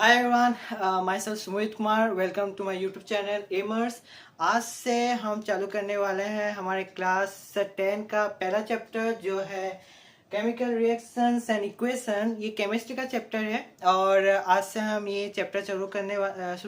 Hi everyone, myself Sumit Kumar. Welcome to my YouTube channel Aimers. आज से हम चालू करने वाले हैं हमारे क्लास 10 का पहला चैप्टर जो है केमिकल रिएक्शंस एंड इक्वेशन। ये केमिस्ट्री का चैप्टर है और आज से हम ये चैप्टर शुरू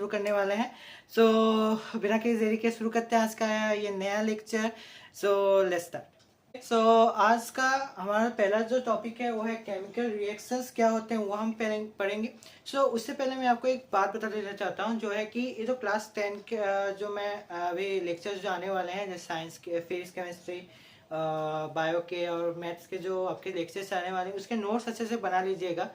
करने वाले हैं। बिना किसी देरी के शुरू करते हैं आज का ये नया लेक्चर। Let's start. आज का हमारा पहला जो टॉपिक है वो है केमिकल रिएक्शंस क्या होते हैं, वो हम पढ़ेंगे। उससे पहले मैं आपको एक बात बता देना चाहता हूँ, जो है कि ये जो क्लास 10 के जो मैं अभी लेक्चर्स जो आने वाले हैं, जैसे साइंस के, फिजिक्स, केमिस्ट्री, बायो के और मैथ्स के जो आपके लेक्चर्स आने वाले हैं, उसके नोट्स अच्छे से बना लीजिएगा।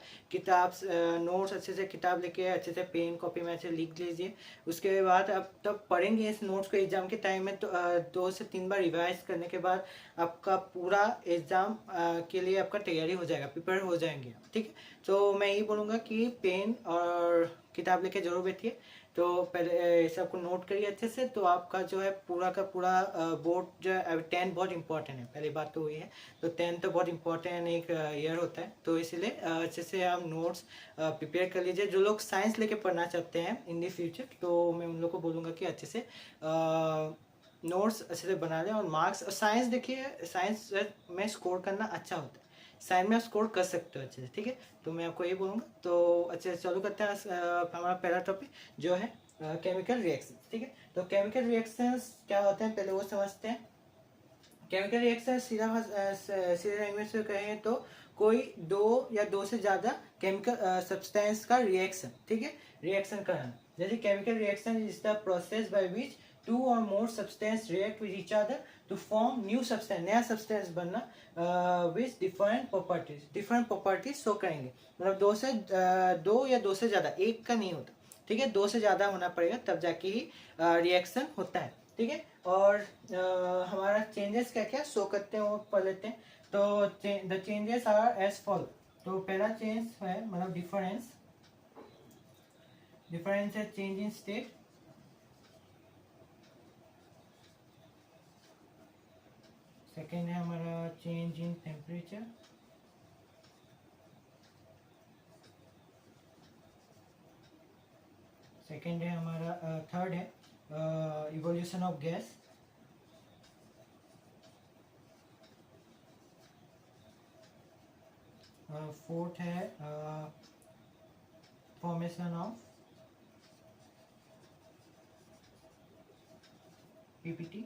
नोट्स अच्छे से किताब लेके अच्छे से पेन कॉपी में अच्छे लिख लीजिए। उसके बाद आप तब पढ़ेंगे इस नोट्स को एग्जाम के टाइम में, तो 2 से 3 बार रिवाइज करने के बाद आपका पूरा एग्जाम के लिए आपका तैयारी हो जाएगा, प्रिपेयर हो जाएंगे, ठीक है। तो मैं यही बोलूँगा कि पेन और किताब लेके जरूर बैठिए। तो पहले इसे आपको नोट करिए अच्छे से, तो आपका जो है पूरा का पूरा बोर्ड जो है, 10 बहुत इंपॉर्टेंट है। पहली बात तो वही है, तो 10 तो बहुत इंपॉर्टेंट एक ईयर होता है, तो इसलिए अच्छे से आप नोट्स प्रिपेयर कर लीजिए। जो लोग साइंस लेके पढ़ना चाहते हैं इन द फ्यूचर, तो मैं उन लोग को बोलूँगा कि अच्छे से नोट्स अच्छे से बना लें। और मार्क्स, और साइंस देखिए, साइंस में स्कोर करना अच्छा होता है, साइंस में आप स्कोर कर सकते हो अच्छे से, ठीक है। तो मैं आपको ये बोलूँगा, तो अच्छे से चालू करते हैं हमारा पहला टॉपिक जो है केमिकल रिएक्शन, ठीक है। तो केमिकल रिएक्शंस क्या होते हैं पहले वो समझते हैं। केमिकल रिएक्शन सीधे लैंग्वेज से कहें तो कोई दो या दो से ज्यादा केमिकल सब्सटेंस का रिएक्शन, ठीक है, रिएक्शन करना। जैसे chemical reaction is the process by which two or more substance react with each other to form new substance, नया सब्सटेंस बनना विथ डिफरेंट प्रॉपर्टीज शो करेंगे। मतलब दो या दो से ज्यादा, एक का नहीं होता, ठीक है, दो से ज्यादा होना पड़ेगा तब जाके ही रिएक्शन होता है, ठीक है। और हमारा चेंजेस क्या क्या शो करते हैं वो पढ़ लेते हैं। तो the changes are as follow. तो पहला चेंज है मतलब डिफरेंस है चेंज इन स्टेट। सेकेंड है हमारा चेंज इन टेम्परेचर। सेकेंड है हमारा थर्ड है इवोल्यूशन ऑफ गैस। फोर्थ है फॉर्मेशन ऑफ पीपीटी।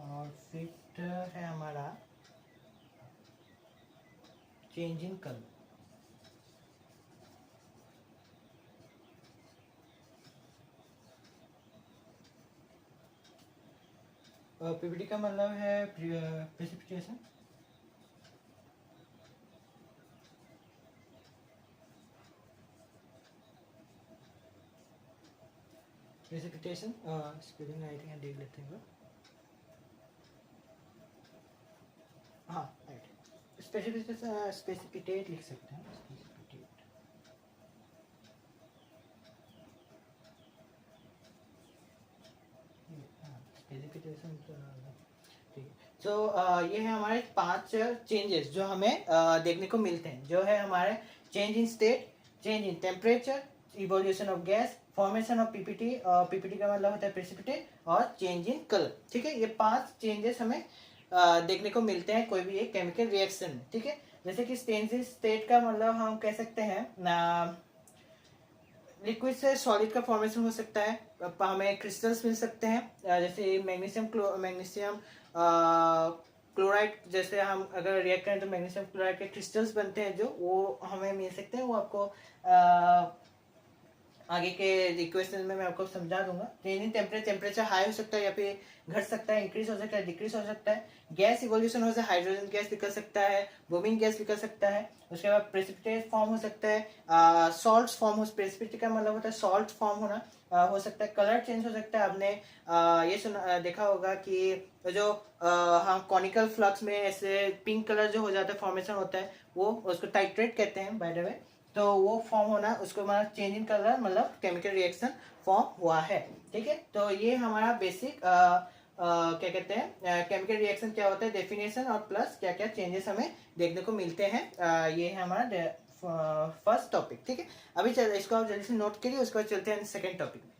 और फिफ्थ है हमारा चेंज इन कलर। पीपीटी का मतलब है प्रेसिपिटेशन। प्रेसिपिटेशन स्पेलिंग राइटिंग देख लेते हैं। हाँ राइट, स्पेसिपिटेट लिख सकते हैं, स्पेसिफिकेशन, ठीक है। ये है हमारे 5 चेंजेस जो हमें देखने को मिलते हैं, जो है हमारे change in state, change in temperature, evolution of gas, formation of PPT, PPT का मतलब होता है प्रेसिपिटेट, और चेंज इन कलर, ठीक है। ये 5 चेंजेस हमें देखने को मिलते हैं कोई भी एक केमिकल रिएक्शन में, ठीक है। जैसे कि चेंज इन स्टेट का मतलब हम कह सकते हैं लिक्विड से सॉलिड का फॉर्मेशन हो सकता है, हमें क्रिस्टल्स मिल सकते हैं, जैसे मैग्नीशियम क्लोराइड, जैसे हम अगर रिएक्ट करें तो मैग्नीशियम क्लोराइड के क्रिस्टल्स बनते हैं, जो वो हमें मिल सकते हैं। वो आपको आगे के इक्वेशन में मैं आपको समझा दूंगा। चेंज इन टेम्परेचर हाई हो सकता है या फिर घट सकता है, इंक्रीज हो सकता है, डिक्रीज हो सकता है। गैस इवोल्यूशन हो सकता है, हाइड्रोजन गैस निकल सकता है, ब्रोमीन गैस निकल सकता है। उसके बाद प्रेसिपिटेट फॉर्म हो सकता है, सॉल्ट फॉर्म हो, प्रेसिपिटेट का मतलब होता है सॉल्ट फॉर्म होना, हो सकता है। कलर चेंज हो सकता है, आपने ये सुना देखा होगा कि जो हम कॉनिकल फ्लक्स में ऐसे पिंक कलर जो हो जाता है, फॉर्मेशन होता है, वो उसको टाइट्रेट कहते हैं बाय द वे। तो वो फॉर्म होना, उसको मतलब चेंज इन कलर मतलब केमिकल रिएक्शन फॉर्म हुआ है, ठीक है। तो ये हमारा बेसिक क्या कहते हैं केमिकल रिएक्शन क्या होता है, डेफिनेशन और प्लस क्या क्या चेंजेस हमें देखने को मिलते हैं। ये है हमारा फर्स्ट टॉपिक। ठीक है, अभी चल इसको आप जल्दी से नोट करिए, उसके बाद चलते हैं सेकेंड टॉपिक में।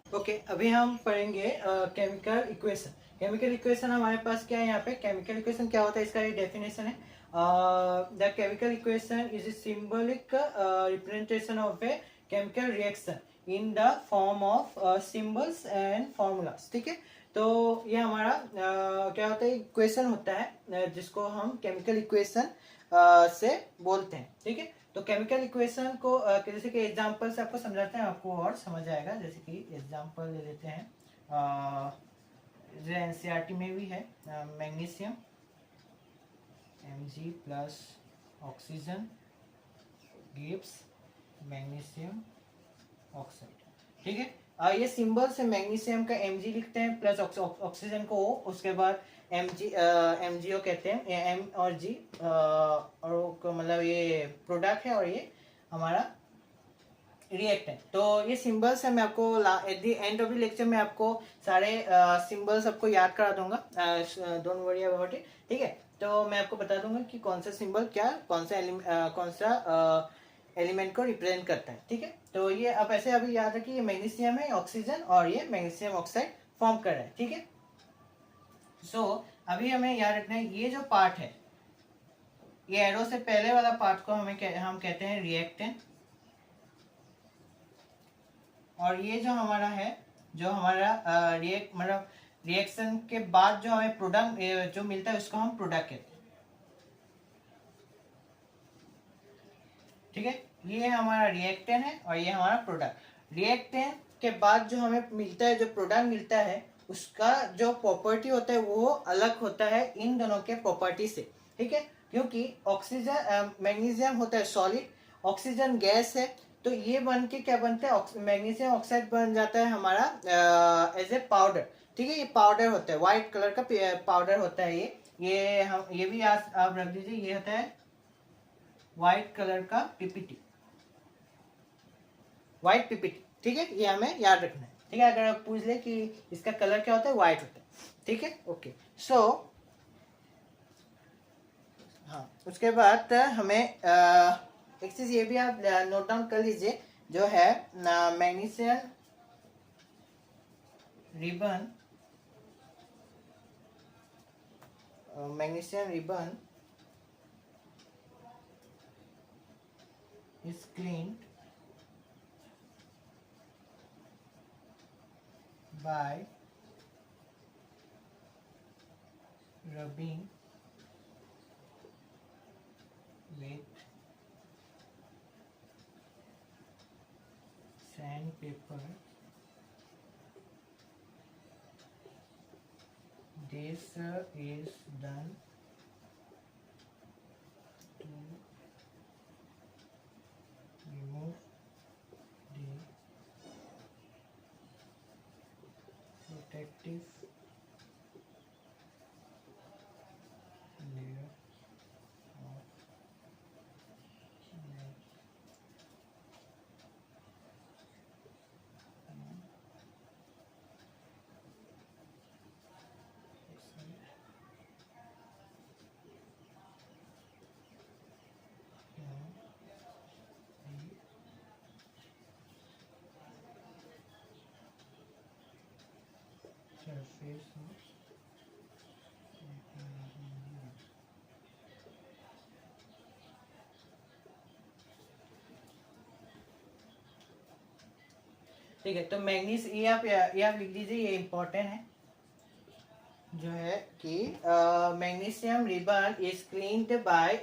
ओके, अभी हम पढ़ेंगे केमिकल इक्वेशन। केमिकल इक्वेशन हमारे पास क्या है यहाँ पे, केमिकल इक्वेशन क्या होता है इसका ये डेफिनेशन है। The chemical equation is a symbolic representation of a chemical reaction in the form of symbols and formulas. ठीक है, तो ये हमारा क्या होता है, इक्वेशन होता है जिसको हम केमिकल इक्वेशन से बोलते हैं। ठीक है, तो केमिकल इक्वेशन को जैसे कि एग्जांपल से आपको समझाते हैं, आपको और समझ आएगा। जैसे कि एग्जांपल ले लेते हैं, जो एनसीईआरटी में भी है, magnesium Mg plus oxygen gives magnesium oxide. ठीक है, ये सिंबल से मैग्नीशियम का Mg लिखते हैं प्लस ऑक्सीजन को O, उसके बाद MgO कहते हैं, M और G और मतलब ये प्रोडक्ट है और ये हमारा रिएक्टेंट। तो ये सिंबल्स है, मैं आपको at the end of the lecture में आपको सारे सिंबल्स आपको याद करा दूंगा, डोंट वरी अबाउट इट। ठीक है, तो मैं आपको बता दूंगा कि कौन सा सिंबल क्या कौन सा एलिमेंट को रिप्रेजेंट करता है। ठीक है, तो ये आप ऐसे अभी याद रखिए, ये मैग्नीशियम है, ऑक्सीजन और ये मैग्नीशियम ऑक्साइड फॉर्म कर रहा है। ठीक है, सो अभी हमें याद रखना है ये जो पार्ट है, ये एरो से पहले वाला पार्ट को हम कहते हैं रिएक्टेंट, और ये जो हमारा है, जो हमारा मतलब रिएक्शन के बाद जो हमें प्रोडक्ट जो मिलता है उसको हम प्रोडक्ट कहते हैं। ठीक है, ये हमारा रिएक्टेंट है और ये हमारा प्रोडक्ट। रिएक्टेंट के बाद जो हमें मिलता है, जो प्रोडक्ट मिलता है, उसका जो प्रॉपर्टी होता है वो अलग होता है इन दोनों के प्रॉपर्टी से। ठीक है, क्योंकि ऑक्सीजन मैग्नीशियम होता है सॉलिड, ऑक्सीजन गैस है, तो ये बन के क्या बनता है, मैग्नीशियम ऑक्साइड बन जाता है हमारा एज ए पाउडर। ठीक है, ये पाउडर होता है, व्हाइट कलर का पाउडर होता है ये हम ये भी आप रख दीजिए, ये होता है व्हाइट कलर का पीपीटी, व्हाइट पीपीटी। ठीक है, ये हमें याद रखना है। ठीक है, अगर आप पूछ ले कि इसका कलर क्या होता है, व्हाइट होता है। ठीक है, ओके, सो हाँ, उसके बाद हमें एक चीज ये भी आप नोट डाउन कर लीजिए, जो है magnesium ribbon, magnesium ribbon is cleaned by rubbing with sandpaper. This is done to remove the protective layer of surface of ठीक है, तो मैग्नीज ये आप लिख दीजिए, ये इम्पोर्टेंट है, जो है कि magnesium ribbon is cleaned bye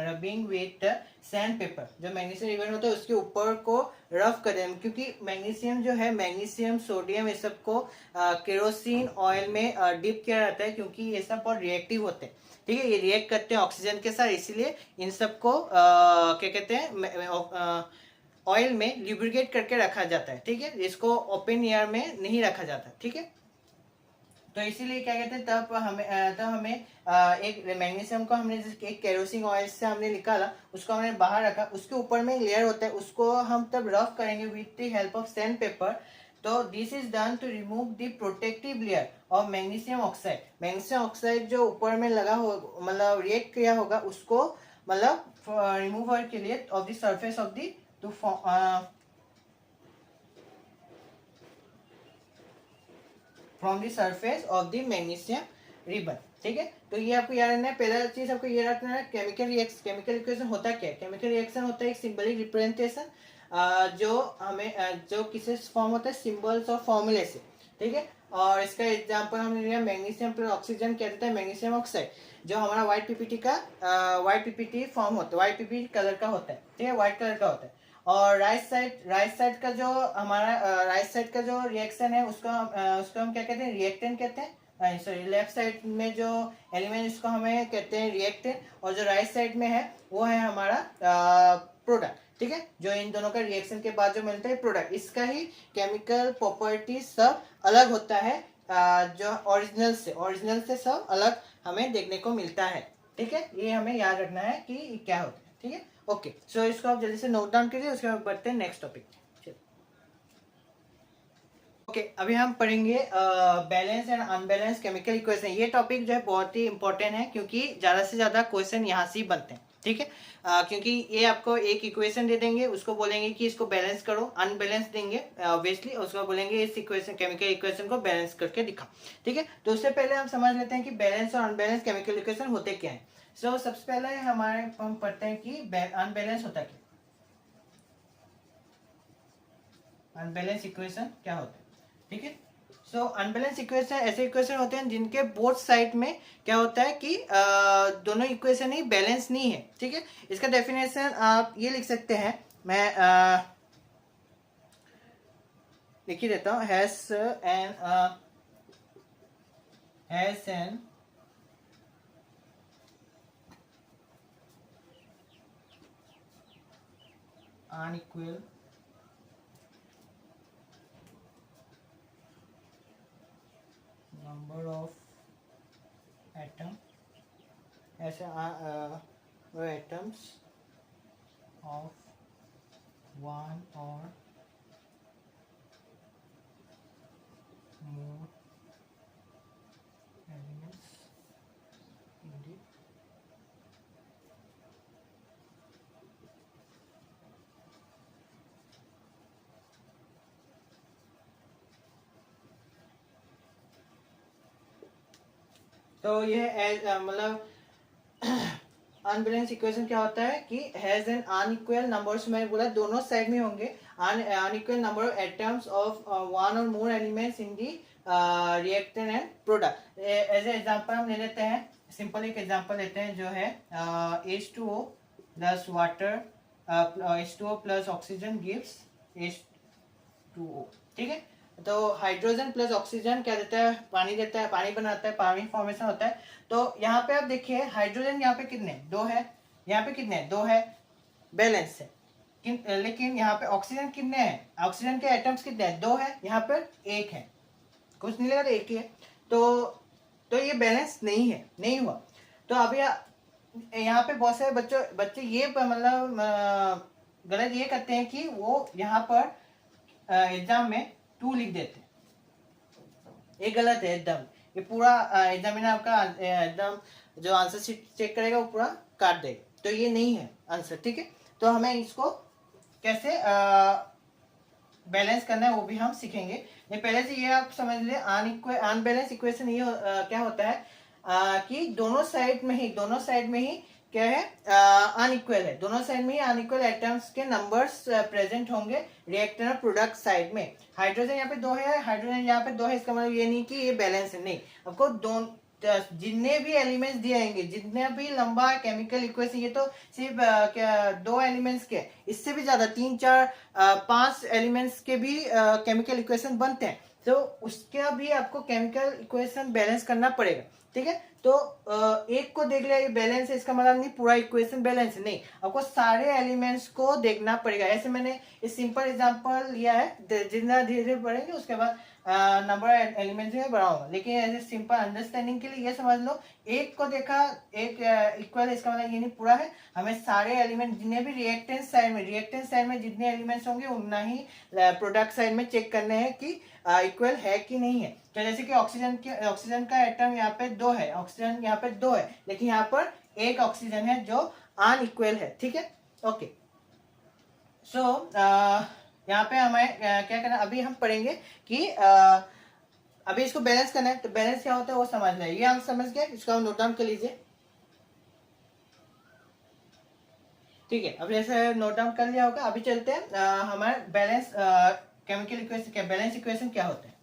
rubbing with sand paper. जो मैग्नीशियम रिबन होता है उसके ऊपर को रफ कर दें, क्योंकि मैग्नीशियम जो है, मैग्नीशियम सोडियम ये सब को केरोसिन ऑयल में डिप किया जाता है, क्योंकि ये सब बहुत रिएक्टिव होते हैं। ठीक है, ये रिएक्ट करते हैं ऑक्सीजन के साथ, इसीलिए इन सब को क्या कहते हैं, ऑयल में ल्यूब्रिकेट करके रखा जाता है। ठीक है, इसको ओपन एयर में नहीं रखा जाता। ठीक है, तो इसीलिए क्या कहते हैं, तब हमें एक मैग्नीशियम को हमने एक केरोसिन ऑयल से हमने निकाला, उसको हमने बाहर रखा, उसके ऊपर में एक लेयर होता है, उसको हम तब रफ करेंगे with the help of sandpaper, तो this is done to remove the protective layer of magnesium oxide. Magnesium oxide जो ऊपर में लगा हो, मतलब रिएक्ट किया होगा, उसको मतलब रिमूवर के लिए of the surface of the two from the surface of the magnesium ribbon. ठीक है, तो ये आपको याद रखना है। पहला चीज आपको ये रखना है, केमिकल इक्वेशन होता क्या है। केमिकल रिएक्शन होता है एक सिंबलिक रिप्रेजेंटेशन जो हमें जो किसी फॉर्म होता है सिंबल्स और फॉर्मूले से। ठीक है, और इसका एग्जांपल हमने लिया मैग्नीशियम प्लस ऑक्सीजन, क्या देता है मैग्नीशियम ऑक्साइड, जो हमारा व्हाइट पीपीटी का व्हाइट पीपीटी फॉर्म होता है, व्हाइट पीपीटी कलर का होता है। ठीक है, व्हाइट कलर का होता है। और राइट साइड का जो हमारा राइट साइड का जो रिएक्शन है उसको हम क्या कहते हैं, रिएक्टेंट कहते हैं। सॉरी, लेफ्ट साइड में जो एलिमेंट इसको हमें कहते हैं रिएक्टेंट, और जो राइट साइड में है वो है हमारा प्रोडक्ट। ठीक है, जो इन दोनों का रिएक्शन के बाद जो मिलता है प्रोडक्ट, इसका ही केमिकल प्रॉपर्टी सब अलग होता है जो ओरिजिनल से सब अलग हमें देखने को मिलता है। ठीक है, ये हमें याद रखना है कि क्या होता है। ठीक है, ओके, सो इसको आप जल्दी से नोट डाउन कीजिए, उसके बाद बढ़ते हैं नेक्स्ट टॉपिक। ओके, अभी हम पढ़ेंगे balance and unbalance chemical equation. ये टॉपिक जो है बहुत ही इंपॉर्टेंट है, क्योंकि ज़्यादा से ज़्यादा क्वेश्चन यहाँ से ही बनते हैं। ठीक है, क्योंकि ये आपको एक इक्वेशन दे देंगे, उसको बोलेंगे कि इसको बैलेंस करो, अनबैलेंस देंगे ऑब्वियसली, उसको बोलेंगे इस इक्वेशन केमिकल इक्वेशन को बैलेंस करके दिखा। ठीक है, तो उससे पहले हम समझ लेते हैं कि बैलेंस और अनबैलेंस केमिकल इक्वेशन होते क्या है। सो सबसे पहले हम पढ़ते हैं कि अनबैलेंस होता क्या, अनबैलेंस इक्वेशन क्या होता है। ठीक है, सो अनबैलेंस इक्वेशन ऐसे इक्वेशन होते हैं जिनके बोथ साइड में क्या होता है कि दोनों इक्वेशन ही बैलेंस नहीं है। ठीक है, इसका डेफिनेशन आप ये लिख सकते हैं, मैं लिख ही देता हूँ, has an unequal number of atom ऐसे atoms of one or more elements in the तो ये मतलब अनबैलेंस इक्वेशन क्या होता है कि हैज एन अनइक्वल नंबर्स, मैंने बोला दोनों साइड में होंगे, unequal number of atoms of one or more elements in the reactant and product. As example हम ले लेते हैं, सिंपल एक एग्जांपल लेते हैं जो है H2O plus water, H2O plus oxygen gives H2O। ठीक है, तो हाइड्रोजन प्लस ऑक्सीजन क्या देता है, पानी देता है, पानी बनाता है, पानी फॉर्मेशन होता है। तो यहाँ पे आप देखिए हाइड्रोजन यहाँ पे कितने, दो है, यहाँ पे कितने, दो है, बैलेंस है। लेकिन यहाँ पे ऑक्सीजन कितने हैं, ऑक्सीजन के एटम्स कितने हैं, दो है, यहाँ पर एक है, कुछ नहीं लगा तो एक ही है। तो ये बैलेंस नहीं है, नहीं हुआ। तो अभी यहाँ पे बहुत सारे बच्चे ये मतलब गलत ये करते हैं कि वो यहाँ पर एग्जाम में 2 लिख देते हैं, ये गलत है एकदम। ये पूरा एग्जामिनर आपका एकदम जो आंसर शीट चेक करेगा वो पूरा काट देगा, तो ये नहीं है आंसर। ठीक है, तो हमें इसको कैसे बैलेंस करना है वो भी हम सीखेंगे। ये पहले से ये आप समझ ले, अनबैलेंस इक्वेशन ये क्या होता है कि दोनों साइड में ही क्या है, अनइक्वल है, दोनों साइड में ही अनइक्वल एटम्स के नंबर्स प्रेजेंट होंगे रिएक्टेंट और प्रोडक्ट साइड में। हाइड्रोजन यहाँ पे 2 है, हाइड्रोजन यहाँ पे 2 है, इसका मतलब ये नहीं कि ये बैलेंस है, नहीं। आपको जितने भी एलिमेंट्स दिए जाएंगे, जितने भी लंबा केमिकल इक्वेशन, ये तो सिर्फ क्या 2 एलिमेंट्स के, इससे भी ज्यादा 3, 4, 5 एलिमेंट्स के भी केमिकल इक्वेशन बनते हैं, तो उसका भी आपको केमिकल इक्वेशन बैलेंस करना पड़ेगा। ठीक है, तो एक को देख लिया ये बैलेंस है, इसका मतलब नहीं पूरा इक्वेशन बैलेंस है, नहीं, आपको सारे एलिमेंट्स को देखना पड़ेगा। ऐसे मैंने इस सिंपल एग्जांपल लिया है, जितना धीरे धीरे पढ़ेंगे उसके बाद नंबर एलिमेंट्स में बढ़ाऊंगा, लेकिन ऐसे सिंपल अंडरस्टैंडिंग के लिए ये समझ लो, एक को देखा एक इक्वल, इसका मतलब ये नहीं पूरा है, हमें सारे एलिमेंट जितने भी रिएक्टेंस साइड में जितने एलिमेंट्स होंगे उतना ही प्रोडक्ट साइड में चेक करने हैं कि इक्वल है कि नहीं है। तो जैसे कि ऑक्सीजन का एटम यहाँ पे 2 है, ऑक्सीजन यहाँ पे 2 है, लेकिन यहाँ पर एक ऑक्सीजन है जो अनइक्वल है, ठीक है। ओके, सो यहाँ पे हमें क्या करना, अभी हम पढ़ेंगे कि अभी इसको बैलेंस करना है, तो बैलेंस क्या होता है वो समझना है। ये हम समझ गए, इसको हम नोट डाउन कर लीजिए, ठीक है। अब जैसे नोट डाउन कर लिया होगा, अभी चलते हैं हमारे बैलेंस केमिकल इक्वेशन क्या, बैलेंस इक्वेशन क्या होता है।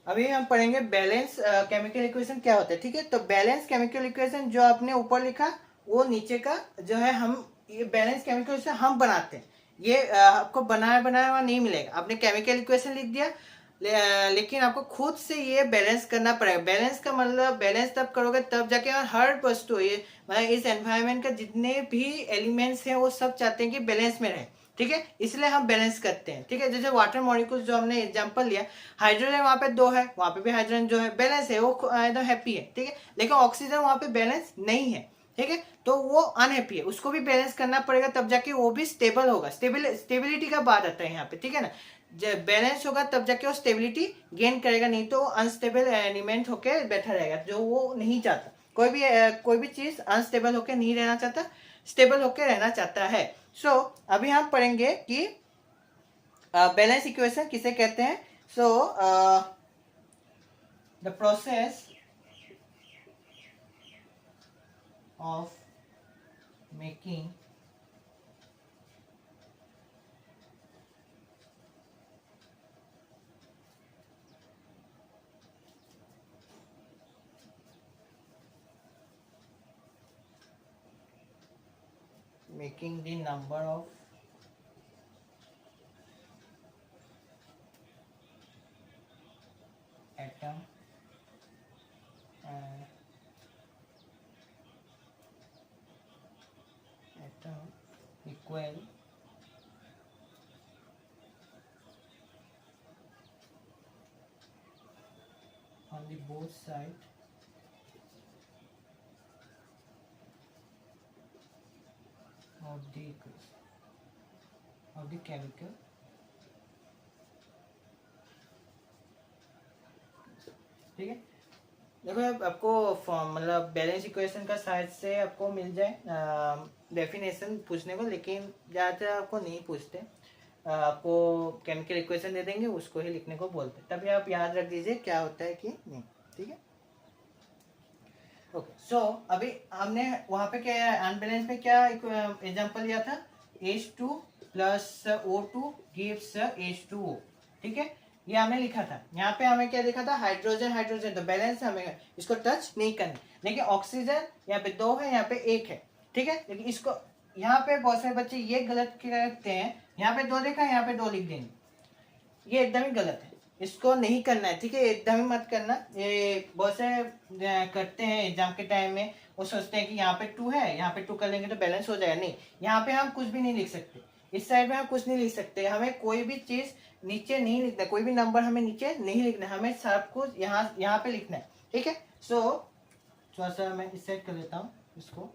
अभी हम पढ़ेंगे बैलेंस केमिकल इक्वेशन क्या होता है, ठीक है। तो बैलेंस केमिकल इक्वेशन जो आपने ऊपर लिखा वो नीचे का जो है, हम ये बैलेंस केमिकल इक्वेशन हम बनाते हैं। ये आपको बनाया बनाया हुआ नहीं मिलेगा, आपने केमिकल इक्वेशन लिख दिया लेकिन आपको खुद से ये बैलेंस करना पड़ेगा। बैलेंस का मतलब बैलेंस तब करोगे तब जाके हर वस्तु, ये मतलब इस एनवायरनमेंट का जितने भी एलिमेंट्स हैं वो सब चाहते हैं कि बैलेंस में रहे, ठीक है, इसलिए हम बैलेंस करते हैं, ठीक है। जैसे वाटर मॉलिक्यूल्स जो हमने एग्जांपल लिया, हाइड्रोजन वहाँ पे 2 है, वहाँ पे भी हाइड्रोजन जो है बैलेंस है, वो एकदम हैप्पी है, ठीक है। लेकिन ऑक्सीजन वहाँ पे बैलेंस नहीं है, ठीक है, तो वो अनहैप्पी है, उसको भी बैलेंस करना पड़ेगा, तब जाके वो भी स्टेबल होगा। स्टेबिलिटी का बात आता है यहाँ पे, ठीक है ना। जब बैलेंस होगा तब जाके वो स्टेबिलिटी गेन करेगा, नहीं तो अनस्टेबल एलिमेंट होके बैठा रहेगा, जो वो नहीं चाहता। कोई भी चीज अनस्टेबल होके नहीं रहना चाहता, स्टेबल होके रहना चाहता है। सो अभी हम पढ़ेंगे कि बैलेंस इक्वेशन किसे कहते हैं। So the process of making the number of atom equal on the both side of the chemical, ठीक है। देखो अब आपको मतलब बैलेंस इक्वेशन का शायद से आपको मिल जाए डेफिनेशन पूछने को, लेकिन ज़्यादातर आपको नहीं पूछते, आपको केमिकल इक्वेशन दे देंगे, उसको ही लिखने को बोलते हैं, तभी आप याद रख दीजिए क्या होता है कि नहीं, ठीक है। ओके, सो अभी हमने वहाँ पे क्या अनबैलेंस में क्या एग्जांपल लिया था, H2 plus O2 gives H2O, ठीक है, ये हमने लिखा था। यहाँ पे हमें क्या लिखा था, हाइड्रोजन, तो बैलेंस हमें इसको टच नहीं करना, लेकिन ऑक्सीजन यहाँ पे 2 है, यहाँ पे 1 है, ठीक है। लेकिन इसको यहाँ पे बहुत सारे बच्चे ये गलत करते हैं, यहाँ पे 2 लिखा है, यहाँ पे 2 लिख देंगे, ये एकदम ही गलत है, इसको नहीं करना है, ठीक है, एकदम ही मत करना। ये बहुत से करते हैं एग्जाम के टाइम में, वो सोचते हैं कि यहाँ पे 2 है, यहाँ पे 2 कर लेंगे तो बैलेंस हो जाएगा। नहीं, यहाँ पे हम कुछ भी नहीं लिख सकते, इस साइड में हम कुछ नहीं लिख सकते, हमें कोई भी चीज नीचे नहीं लिखना, कोई भी नंबर हमें नीचे नहीं लिखना, हमें सब कुछ यहाँ पे लिखना है, ठीक है। सो थोड़ा सा मैं इस साइड कर लेता हूँ इसको,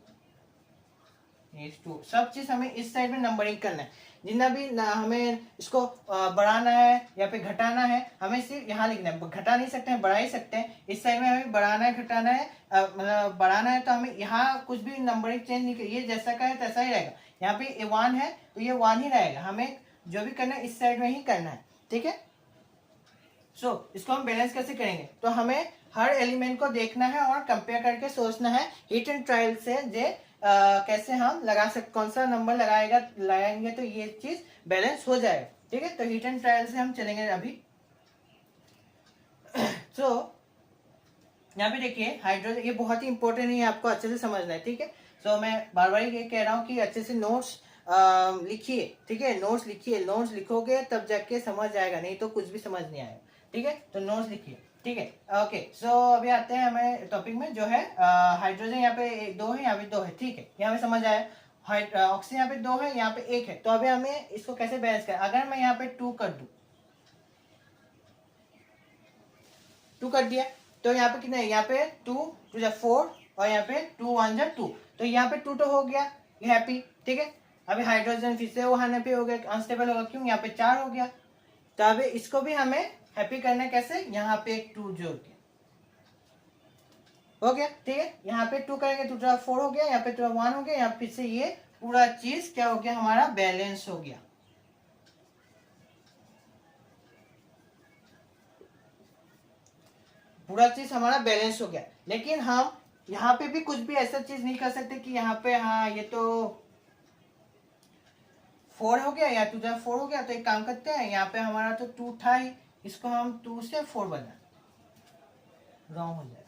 H2 सब चीज हमें इस साइड में नंबरिंग करना है, जितना भी हमें इसको बढ़ाना है या फिर घटाना है, हमें सिर्फ यहाँ लिखना है, घटा नहीं सकते हैं, बढ़ा ही सकते हैं। इस साइड में हमें बढ़ाना है घटाना है, मतलब बढ़ाना है तो हमें यहाँ कुछ भी नंबरिंग चेंज नहीं करें, ये जैसा का है तैसा ही रहेगा। यहाँ पे 1 है तो ये 1 ही रहेगा, हमें जो भी करना है इस साइड में ही करना है, ठीक है। सो इसको हम बैलेंस कैसे करेंगे, तो हमें हर एलिमेंट को देखना है और कंपेयर करके सोचना है हीट एंड ट्रायल से जे कैसे हम लगा सकते, कौन सा नंबर लगाएंगे तो ये चीज बैलेंस हो जाएगा, ठीक है। तो हीट एंड ट्रायल से हम चलेंगे अभी। तो यहाँ पे देखिए हाइड्रोजन, ये बहुत ही इंपॉर्टेंट है, आपको अच्छे से समझना है, ठीक है। सो मैं बार बार ये कह रहा हूँ कि अच्छे से नोट्स लिखिए, ठीक है, नोट्स लिखिए, नोट्स लिखोगे तब जाके समझ आएगा, नहीं तो कुछ भी समझ नहीं आएगा, ठीक है, तो नोट्स लिखिए। ठीक है, ओके। सो अभी आते हैं हमें टॉपिक में, जो है हाइड्रोजन यहाँ पे दो है, यहाँ पे दो है। ठीक है, यहाँ पे समझ आया। ऑक्सीजन यहाँ पे दो है, यहाँ पे एक है। तो अभी हमें इसको कैसे बैलेंस करें? अगर मैं यहाँ पे 2 कर दूं, 2 कर दिया, तो यहाँ पे कितना है? यहाँ पे 2 2 जा 4, और यहाँ पे 2 1 जा 2, तो यहाँ पे 2 तो हो गया, ये हैप्पी। ठीक है, अभी हाइड्रोजन फिर से वो हैप्पी हो गया, अनस्टेबल होगा, क्यों? यहाँ पे 4 हो गया। तो अभी इसको भी हमें हैप्पी करना है, कैसे? यहाँ पे एक 2 जोड़ के हो गया। ठीक है, यहाँ पे 2 करेंगे तो 2 4 हो गया, यहाँ पे 2 1 हो गया, यहाँ फिर से ये पूरा चीज क्या हो गया? हमारा बैलेंस हो गया। पूरा चीज हमारा बैलेंस हो गया। लेकिन हम यहाँ पे भी कुछ भी ऐसा चीज नहीं कर सकते कि यहाँ पे, हाँ ये तो 4 हो गया या 2 जा 4 हो गया, तो एक काम करते हैं, यहाँ पे हमारा तो 2 था ही, इसको हम 2 से 4 बना, रॉन्ग हो जाएगा,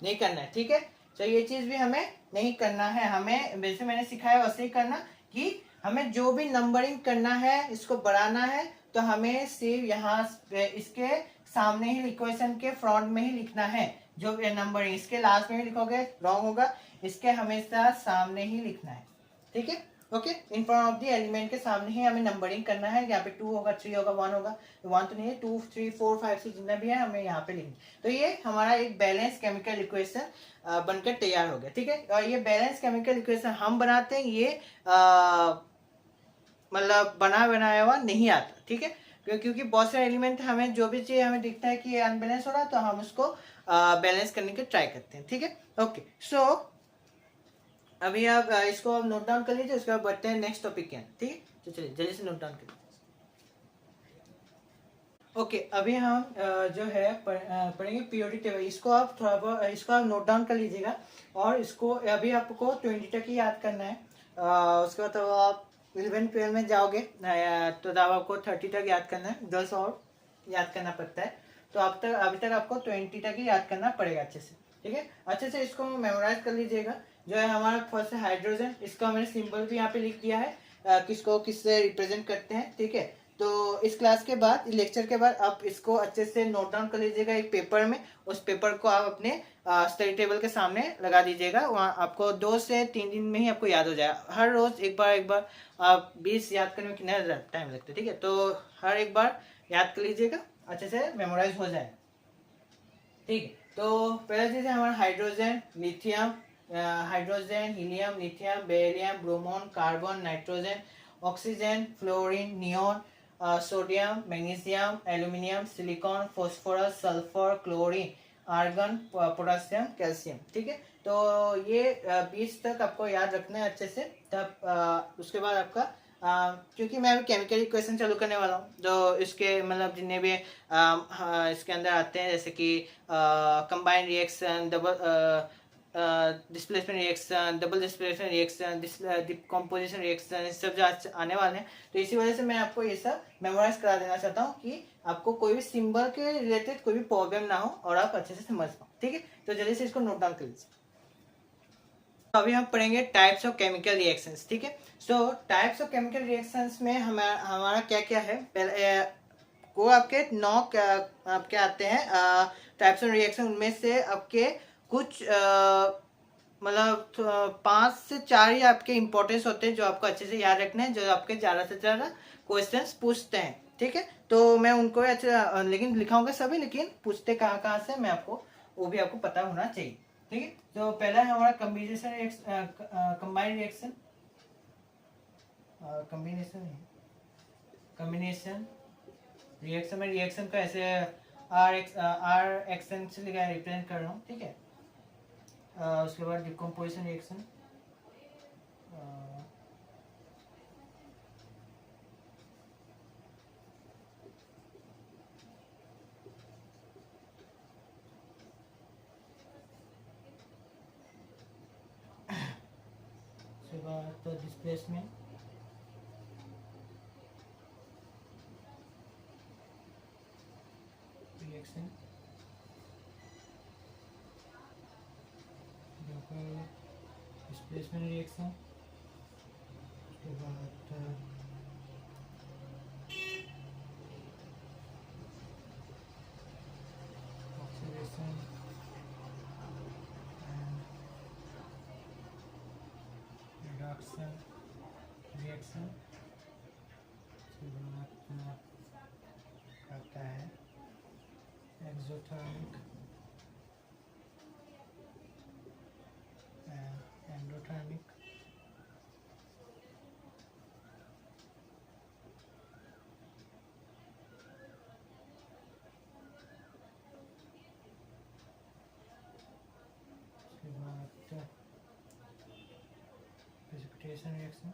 नहीं करना है। ठीक है, तो ये चीज भी हमें नहीं करना है। हमें वैसे मैंने सिखाया वैसे ही करना, कि हमें जो भी नंबरिंग करना है, इसको बढ़ाना है, तो हमें सिर्फ यहाँ इसके सामने ही, इक्वेशन के फ्रंट में ही लिखना है। जो नंबरिंग इसके लास्ट में ही लिखोगे रॉन्ग होगा, इसके हमेशा सामने ही लिखना है। ठीक है, okay. In front of the element के सामने ही हमें नंबरिंग करना है। यहाँ पे 2 होगा, 3 होगा, 1 होगा, 1 तो नहीं है, 2 3 4 5 6 जितना भी है हमें यहाँ पे लिखना। तो ये हमारा एक बैलेंस केमिकल इक्वेशन बनकर तैयार हो गया। ठीक है, और ये बैलेंस केमिकल इक्वेशन हम बनाते हैं, ये मतलब बनाया हुआ नहीं आता। ठीक है, क्योंकि बहुत सारे एलिमेंट हमें जो भी चीज हमें दिखता है कि ये अनबैलेंस हो रहा है, तो हम उसको बैलेंस करने की ट्राई करते हैं। ठीक है, ओके। सो अभी आप इसको आप नोट डाउन कर लीजिए, उसके बाद बढ़ते हैं नेक्स्ट टॉपिक के अंदर। ठीक है, तो चलिए जल्दी से नोट डाउन करिए। ओके, अभी हम जो है पढ़ेंगे पीरियोडिक टेबल। इसको आप थोड़ा बहुत इसको आप नोट डाउन कर लीजिएगा, और इसको अभी आपको 20 तक ही याद करना है। उसके बाद तो आप 11 12 में जाओगे, तो तब आपको 30 तक याद करना है, 10 और याद करना पड़ता है। तो अब तक अभी तक आपको 20 तक ही याद करना पड़ेगा अच्छे से। ठीक है, अच्छे से इसको मेमोराइज कर लीजिएगा। जो है हमारा फर्स्ट है हाइड्रोजन, इसका मैंने सिंबल भी यहाँ पे लिख दिया है, किसको किससे रिप्रेजेंट करते हैं। ठीक है, तो इस क्लास के बाद, लेक्चर के बाद, आप इसको अच्छे से नोट डाउन कर लीजिएगा एक पेपर में। उस पेपर को आप अपने स्टडी टेबल के सामने लगा दीजिएगा। वहाँ आपको 2 से 3 दिन में ही आपको याद हो जाएगा। हर रोज एक बार आप 20 याद करने में कितना टाइम लगता है? ठीक है, तो हर एक बार याद कर लीजिएगा, अच्छे से मेमोराइज हो जाए। ठीक है, तो पहला चीज है हमारा hydrogen, lithium, hydrogen, helium, lithium, beryllium, boron, carbon, nitrogen, oxygen, fluorine, neon, sodium, magnesium, aluminium, silicon, phosphorus, sulphur, chlorine, argon, potassium, calcium. ठीक है, तो ये 20 तक आपको याद रखना है अच्छे से। तब उसके बाद आपका क्योंकि मैं अभी केमिकल इक्वेशन चालू करने वाला हूँ, जो इसके मतलब जितने भी इसके अंदर आते हैं, जैसे कि combined reaction, double displacement reaction, double displacement reaction, decomposition reaction, ये सब जो आने वाले हैं, तो इसी वजह से मैं आपको ये सब मेमोराइज करा देना चाहता हूँ, कि आपको कोई भी सिंबल के रिलेटेड कोई भी प्रॉब्लम ना हो, और आप अच्छे से समझ पाओ। ठीक है, तो जल्दी से इसको नोट डाउन कर लीजिए। अभी हम पढ़ेंगे टाइप्स ऑफ केमिकल रिएक्शंस। ठीक है, सो टाइप्स ऑफ केमिकल रिएक्शंस में हमारा क्या क्या है? पहले को आपके 9 आपके आते हैं टाइप्स ऑफ रिएक्शन। उनमें से आपके कुछ मतलब 5 से 4 ही आपके इंपॉर्टेंस होते हैं, जो आपको अच्छे से याद रखना है, जो आपके ज़्यादा से ज़्यादा क्वेश्चंस पूछते हैं। ठीक है, तो मैं उनको अच्छा लेकिन लिखाऊंगा सभी, लेकिन पूछते कहाँ कहाँ से मैं आपको, वो भी आपको पता होना चाहिए। ठीक है, तो पहला है हमारा combination combined reaction, combination reaction में रिएक्शन का ऐसे आर एक्शन से लिखा है, रिप्रेजेंट कर रहा हूँ। ठीक है, उसके बाद डिकम्पोजिशन रिएक्शन, उसके बाद डिस्प्लेसमेंट, रिएक्शन, डिस्प्लेसमेंट रिएक्शन, उसके बाद रिडक्शन रिएक्शन करता है exothermic endothermic precipitation reaction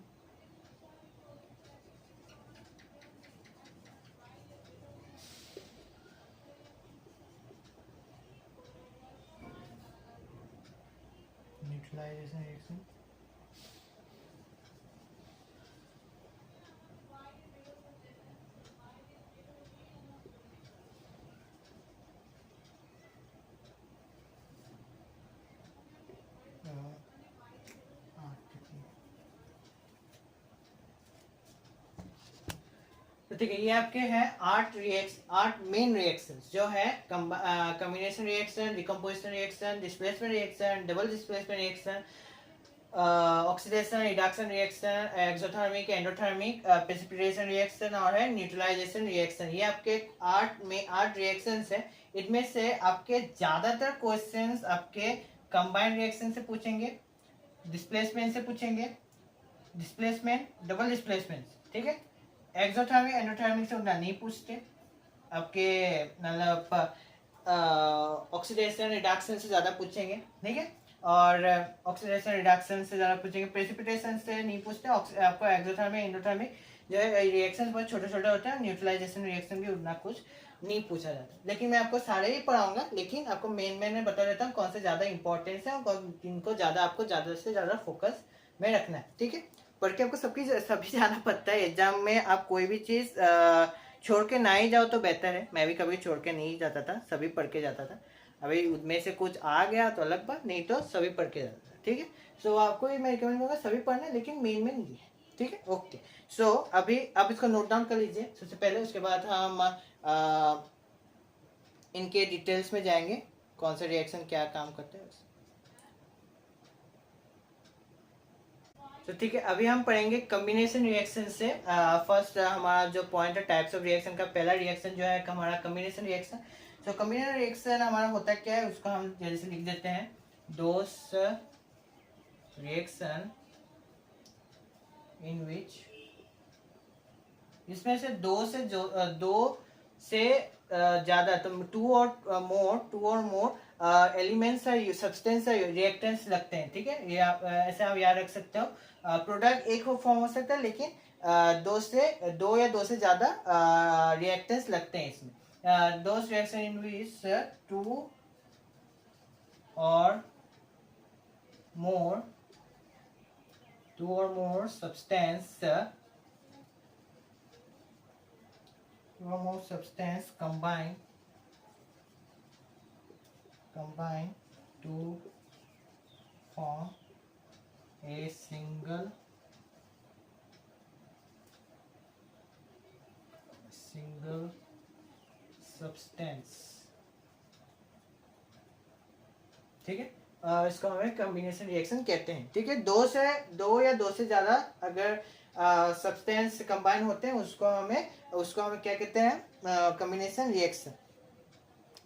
neutralization reaction तो ठीक है, ये आपके हैं 8 मेन रिएक्शंस जो है combination reaction, decomposition reaction, displacement reaction, double displacement reaction, oxidation reduction reaction, exothermic endothermic, precipitation reaction और है न्यूट्रलाइजेशन रिएक्शन। ये आपके 8 रिएक्शंस है। इनमें से आपके ज्यादातर क्वेश्चंस आपके कंबाइंड रिएक्शन से पूछेंगे, डिस्प्लेसमेंट से पूछेंगे, डिस्प्लेसमेंट, डबल डिस्प्लेसमेंट, ठीक है। एक्सोथर्मिक एंडोथर्मिक से उतना नहीं पूछते, आपके मतलब ऑक्सीडेशन रिडक्शन से ज्यादा पूछेंगे, ठीक है। और ऑक्सीडेशन रिडक्शन से ज्यादा पूछेंगे, प्रेसिपिटेशन से नहीं पूछते। आपको एक्सोथर्मिक एंडोथर्मिक जो है रिएक्शंस बहुत छोटे छोटे होते हैं। न्यूट्रलाइजेशन रिएक्शन भी उतना कुछ नहीं पूछा जाता, लेकिन मैं आपको सारे ही पढ़ाऊंगा, लेकिन आपको मेन में बता देता हूँ कौन से ज्यादा इंपॉर्टेंस है और किनको ज्यादा आपको ज्यादा से ज्यादा फोकस में रखना है, ठीक है। पढ़ के आपको सभी जाना पड़ता है। एग्जाम में आप कोई भी चीज छोड़ के ना ही जाओ तो बेहतर है। मैं भी कभी छोड़ के नहीं जाता था, सभी पढ़ के जाता था। अभी उनमें से कुछ आ गया तो अलग बात, नहीं तो सभी पढ़ के जाता था, ठीक है। सो आपको मैं रिकमेंड करूंगा सभी पढ़ना, लेकिन मेन में नहीं है, ठीक है। ओके, सो अभी आप इसको नोट डाउन कर लीजिए सबसे पहले, उसके बाद हम इनके डिटेल्स में जाएंगे, कौन सा रिएक्शन क्या काम करते हैं। तो ठीक है, अभी हम पढ़ेंगे कॉम्बिनेशन रिएक्शन से। फर्स्ट हमारा जो पॉइंट है टाइप्स ऑफ रिएक्शन का, पहला रिएक्शन जो है हमारा कॉम्बिनेशन रिएक्शन। तो कॉम्बिनेशन रिएक्शन हमारा होता क्या है, उसको हम जल्दी से लिख देते हैं, दोस रिएक्शन इन विच, इसमें से दो से ज्यादा, तो टू और मोर एलिमेंट्स है, सब्सटेंस है, रिएक्टेंट्स लगते हैं, ठीक है। ये आप ऐसे आप याद रख सकते हो। प्रोडक्ट एक फॉर्म हो सकता है, लेकिन दो या दो से ज्यादा रिएक्टेंट्स लगते हैं इसमें। दोस reaction in which two or more substance combine to form a single substance, ठीक है। इसको हमें कॉम्बिनेशन रिएक्शन कहते हैं, ठीक है। दो या दो से ज्यादा अगर सब्सटेंस कंबाइन होते हैं, उसको हमें क्या कहते हैं, कॉम्बिनेशन रिएक्शन।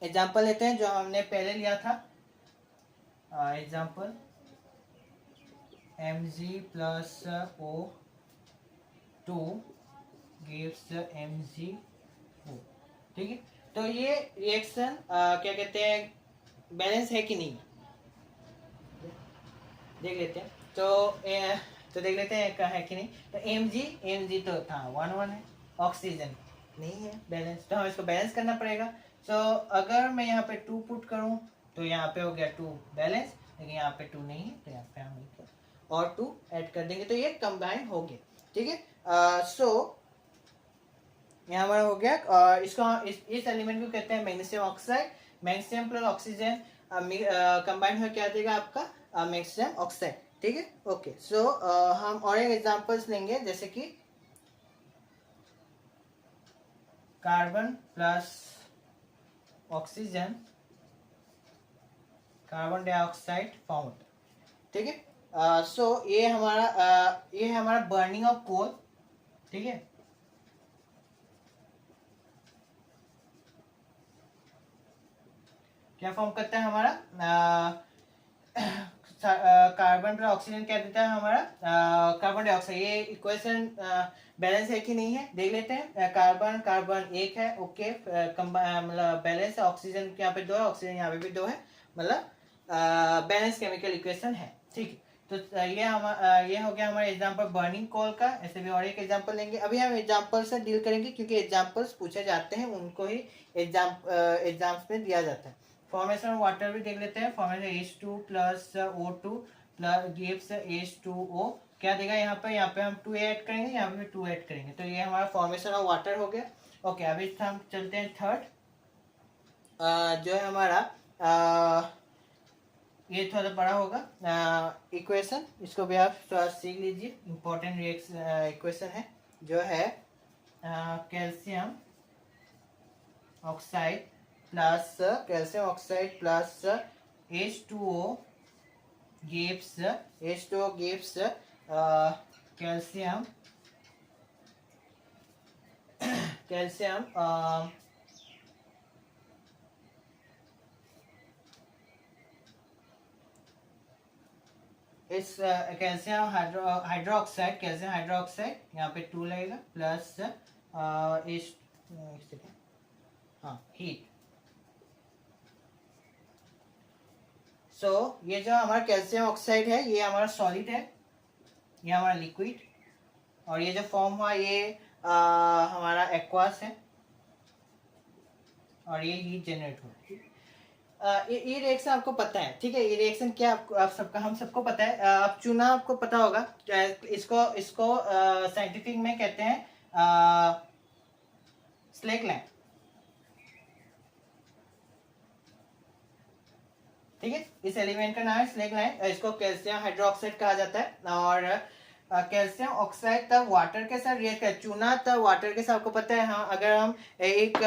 एग्जांपल लेते हैं जो हमने पहले लिया था। एग्जांपल Mg+O2 gives MgO, ठीक है। तो ये रिएक्शन क्या कहते हैं, बैलेंस है कि नहीं, देख लेते हैं। तो देख लेते हैं है कि नहीं। तो Mg तो था 1 है, ऑक्सीजन नहीं है बैलेंस, तो हमें इसको बैलेंस करना पड़ेगा। तो अगर मैं यहाँ पे 2 पुट करूँ तो यहाँ पे हो गया 2 बैलेंस, लेकिन यहाँ पे 2 नहीं है, तो यहाँ पे हम और 2 ऐड कर देंगे तो ये कंबाइन हो गया, ठीक है। सो यहाँ हमारा हो गया। इसको इस एलिमेंट को कहते हैं magnesium oxide. Magnesium plus oxygen combine हो क्या देगा आपका, मैग्नीशियम ऑक्साइड, ठीक है। ओके, सो हम और एक एग्जांपल्स लेंगे, जैसे कि carbon plus oxygen, carbon dioxide form, ठीक है। सो ये ये है हमारा बर्निंग ऑफ कोल, ठीक है। क्या फॉर्म करता है हमारा, कार्बन पर ऑक्सीजन क्या देता है हमारा, कार्बन डाइऑक्साइड। ये इक्वेशन बैलेंस है कि नहीं है देख लेते हैं। कार्बन कार्बन एक है, ओके, मतलब बैलेंस है। ऑक्सीजन यहाँ पे दो है, ऑक्सीजन यहाँ पे भी दो है, मतलब बैलेंस केमिकल इक्वेशन है, ठीक है। तो ये हो गया हमारा एग्जांपल बर्निंग कोल का। ऐसे भी और एक एग्जांपल लेंगे, अभी हम एग्जांपल से डील करेंगे क्योंकि एग्जांपल्स पूछे जाते हैं, उनको ही एग्जाम्स में दिया जाता है। फॉर्मेशन ऑफ वाटर भी देख लेते हैं। Formation H2 plus O2 plus gives H2O, क्या देगा यहाँ पे हम 2 ऐड करेंगे, यहाँ पे भी 2 ऐड करेंगे, तो ये हमारा फॉर्मेशन ऑफ वाटर हो गया। ओके, अभी हम चलते हैं थर्ड, जो है हमारा ये थोड़ा बड़ा होगा इक्वेशन, इसको भी आप थोड़ा सीख लीजिए। इंपॉर्टेंट इक्वेशन है, जो है calcium oxide plus H2O gives calcium इस कैल्शियम हाइड्रोक्साइड यहाँ पे 2 लगेगा प्लस हीट। सो ये जो हमारा कैल्शियम ऑक्साइड है ये हमारा सॉलिड है, ये हमारा लिक्विड, और ये जो फॉर्म हुआ ये हमारा एक्वास है, और ये हीट जनरेट हुआ। ये रिएक्शन आपको पता है, ठीक है। ये रिएक्शन क्या हम सबको पता है। आप चूना आपको पता होगा, इसको साइंटिफिक में कहते हैं स्लेक लाइम, ठीक है। इस एलिमेंट का नाम है स्लेक लाइम, इसको कैल्शियम हाइड्रोक्साइड कहा जाता है। और कैल्शियम ऑक्साइड तब वाटर के साथ रिएक्ट कर, चूना तब वाटर के साथ, आपको पता है। हाँ, अगर हम एक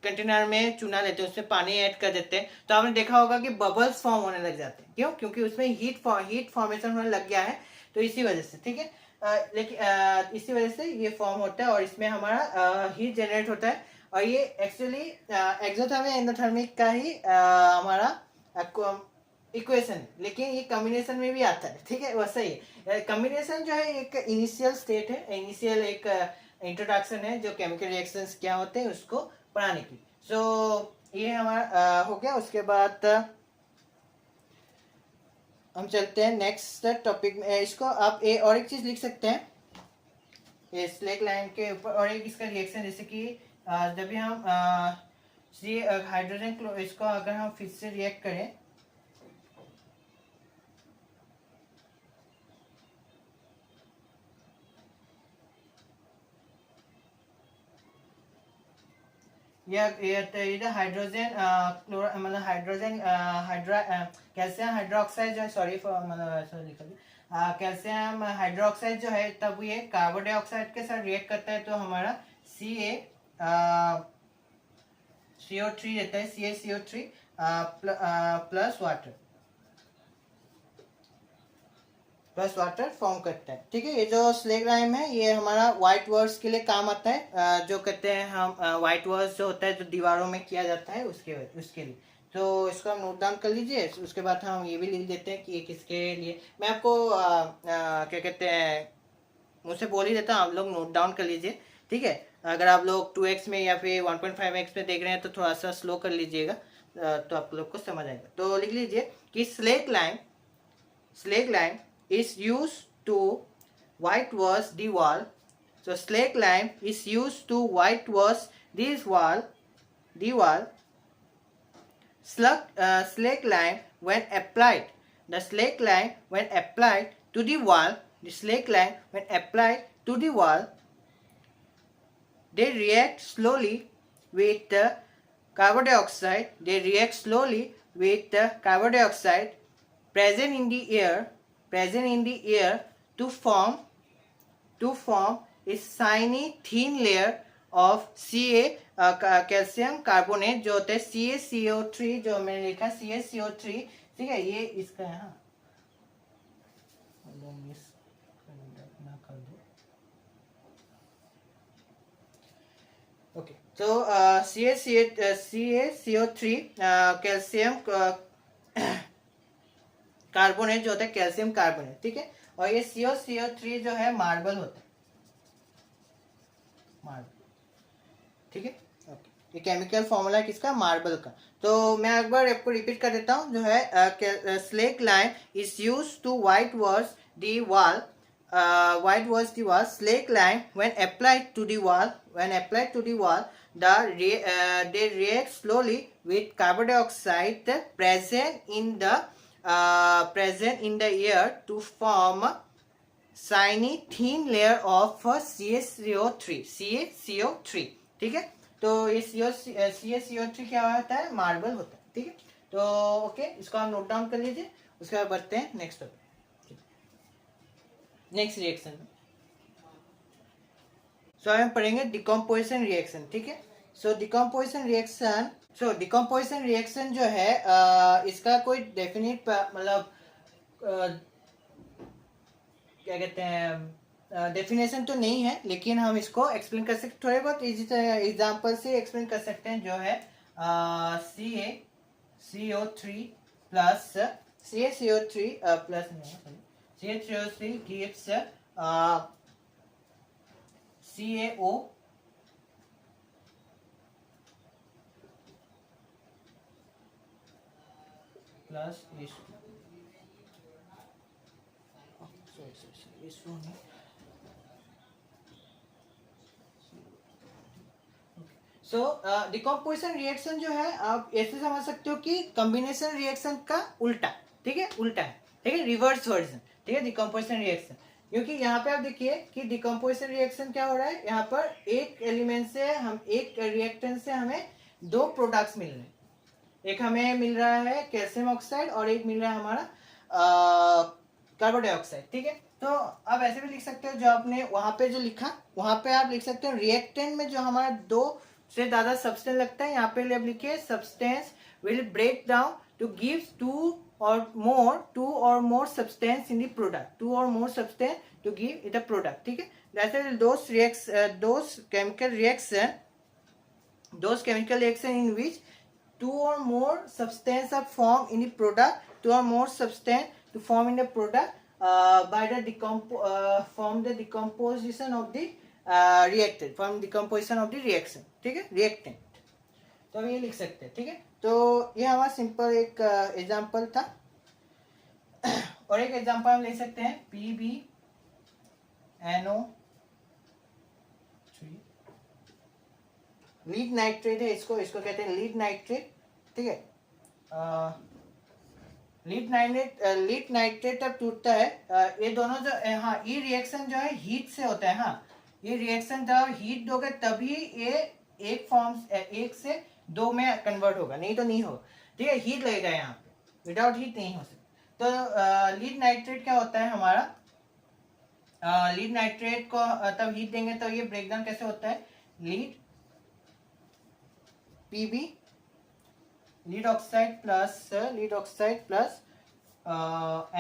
कंटेनर में चूना लेते हैं, उसमें पानी ऐड कर देते हैं, तो आपने देखा होगा कि बबल्स फॉर्म होने लग जाते हैं। क्यों? क्योंकि उसमें हीट फॉर्मेशन होने लग गया है, तो इसी वजह से, ठीक है। लेकिन इसी वजह से ये फॉर्म होता है और इसमें हमारा हीट जनरेट होता है। और ये एक्चुअली एक्सोथर्मिक एंडोथर्मिक का ही हमारा इक्वेशन, लेकिन ये कॉम्बिनेशन में भी आता है, ठीक है। वैसा ही कॉम्बिनेशन जो है एक इनिशियल स्टेट है, इनिशियल एक इंट्रोडक्शन है जो केमिकल रिएक्शंस क्या होते हैं उसको पढ़ाने की। सो ये हमारा हो गया। उसके बाद हम चलते हैं नेक्स्ट टॉपिक में। इसको आप और एक चीज लिख सकते हैं ये स्लेक लाइन के ऊपर, और एक इसका रिएक्शन, जैसे कि जब भी हम हाइड्रोजन इसको अगर हम फिर से रिएक्ट करें, ये हाइड्रोजन मतलब कैल्शियम हाइड्रोक्साइड जो है, सॉरी फॉर मतलब लिखा कैल्शियम हाइड्रोक्साइड जो है, तब ये कार्बन डाइऑक्साइड के साथ रिएक्ट करता है, तो हमारा CO3 रहता है, CaCO3 प्लस वाटर फॉर्म करता है, ठीक है। ये जो स्लेग लाइम है ये हमारा व्हाइट वर्ड्स के लिए काम आता है, जो कहते हैं हम व्हाइट वर्ड्स जो होता है जो दीवारों में किया जाता है उसके लिए। तो इसको हम नोट डाउन कर लीजिए। उसके बाद हम ये भी लिख देते हैं कि ये किसके लिए। मैं आपको क्या कहते हैं मुझसे बोल ही देता हूँ, आप लोग नोट डाउन कर लीजिए, ठीक है। अगर आप लोग 2x में या फिर 1.5x में देख रहे हैं तो थोड़ा सा स्लो कर लीजिएगा, तो आप लोग को समझ आएगा। तो लिख लीजिए कि slaked lime is used to whitewash the wall. So slake lime is used to whitewash this the wall. Slake lime when applied, the slake lime when applied to the wall, they react slowly with the carbon dioxide present in the air to form a shiny thin layer of calcium carbonate जो होता है CaCO3, जो मैंने लिखा CaCO3, ठीक है। ये इसका है, हाँ इसको मिस ना कर दो। ओके, तो CaCO3 कैल्शियम कार्बोनेट जो होता है, कैल्शियम कार्बोनेट, ठीक है। और ये CaCO3 जो है मार्बल होता है, मार्बल, ठीक है। ओके, ये केमिकल फॉर्मूला है किसका, मार्बल का। तो मैं एक बार आपको रिपीट कर देता हूँ, जो है slake lime is use to white wash the wall, white was the wall. Slake lime, when applied to the wall, they react slowly with carbon dioxide present in the air to form shiny thin layer of CaCO3, ठीक है। तो ये CaCO3 क्या होता है, marble होता है, ठीक है। तो ओके, इसको आप नोट डाउन कर लीजिए। उसके बाद बढ़ते हैं नेक्स्ट टॉपिक, नेक्स्ट रिएक्शन। सो हम पढ़ेंगे डिकम्पोजिशन रिएक्शन, ठीक है। सो डिकम्पोजिशन रिएक्शन जो है इसका कोई डेफिनेट मतलब क्या कहते हैं डेफिनेशन तो नहीं है, लेकिन हम इसको एक्सप्लेन कर सकते, थोड़े बहुत इजी एग्जांपल से एक्सप्लेन कर सकते हैं। जो है CaCO3 plus CaCO3 plus CaCO3 gives CaO plus decomposition reaction जो है आप ऐसे समझ सकते हो कि कॉम्बिनेशन रिएक्शन का उल्टा, ठीक है, उल्टा है, ठीक है, रिवर्स वर्जन, ठीक है, डिकम्पोजिशन रिएक्शन। क्योंकि यहाँ पे आप देखिए कि डिकम्पोजिशन रिएक्शन क्या हो रहा है, यहाँ पर एक एलिमेंट से हम एक रिएक्टेंट से हमें दो प्रोडक्ट्स मिल रहे हैं। एक हमें मिल रहा है कैल्शियम ऑक्साइड और एक मिल रहा है हमारा कार्बन डाइऑक्साइड, ठीक है। तो आप ऐसे भी लिख सकते हो, जो आपने वहां पे जो लिखा वहां पे आप लिख सकते हो रिएक्टेंट में जो हमारा दो से ज्यादा सब्सटेंस लगता है, यहाँ पे आप लिखिए substance will break down to give two or more substance in the product, two or more substance to give in the product, ठीक है। That is those chemical reaction in which two or more substance are formed in the product, two or more substance to form in the product by the decomposition of the reactant, from decomposition of the reaction, ठीक है, reactant। तो हम ये लिख सकते हैं, ठीक है। तो ये हमारा सिंपल एक एग्जांपल था। और एक एग्जांपल हम ले सकते हैं PbNO3, लीड नाइट्रेट है, इसको कहते हैं लीड नाइट्रेट, ठीक है। लीड नाइट्रेट अब टूटता है, ये दोनों जो हाँ, ये रिएक्शन जो है हीट से होता है। हाँ, ये रिएक्शन जब हीट दोगे तभी ये एक से दो में कन्वर्ट होगा, नहीं तो नहीं होगा, ठीक है। हीट लगेगा यहाँ पे, विदाउट हीट नहीं हो सकता। तो लीड नाइट्रेट क्या होता है हमारा, लीड नाइट्रेट को तब हीट देंगे तो ये ब्रेकडाउन कैसे होता है, lead Pb lead oxide plus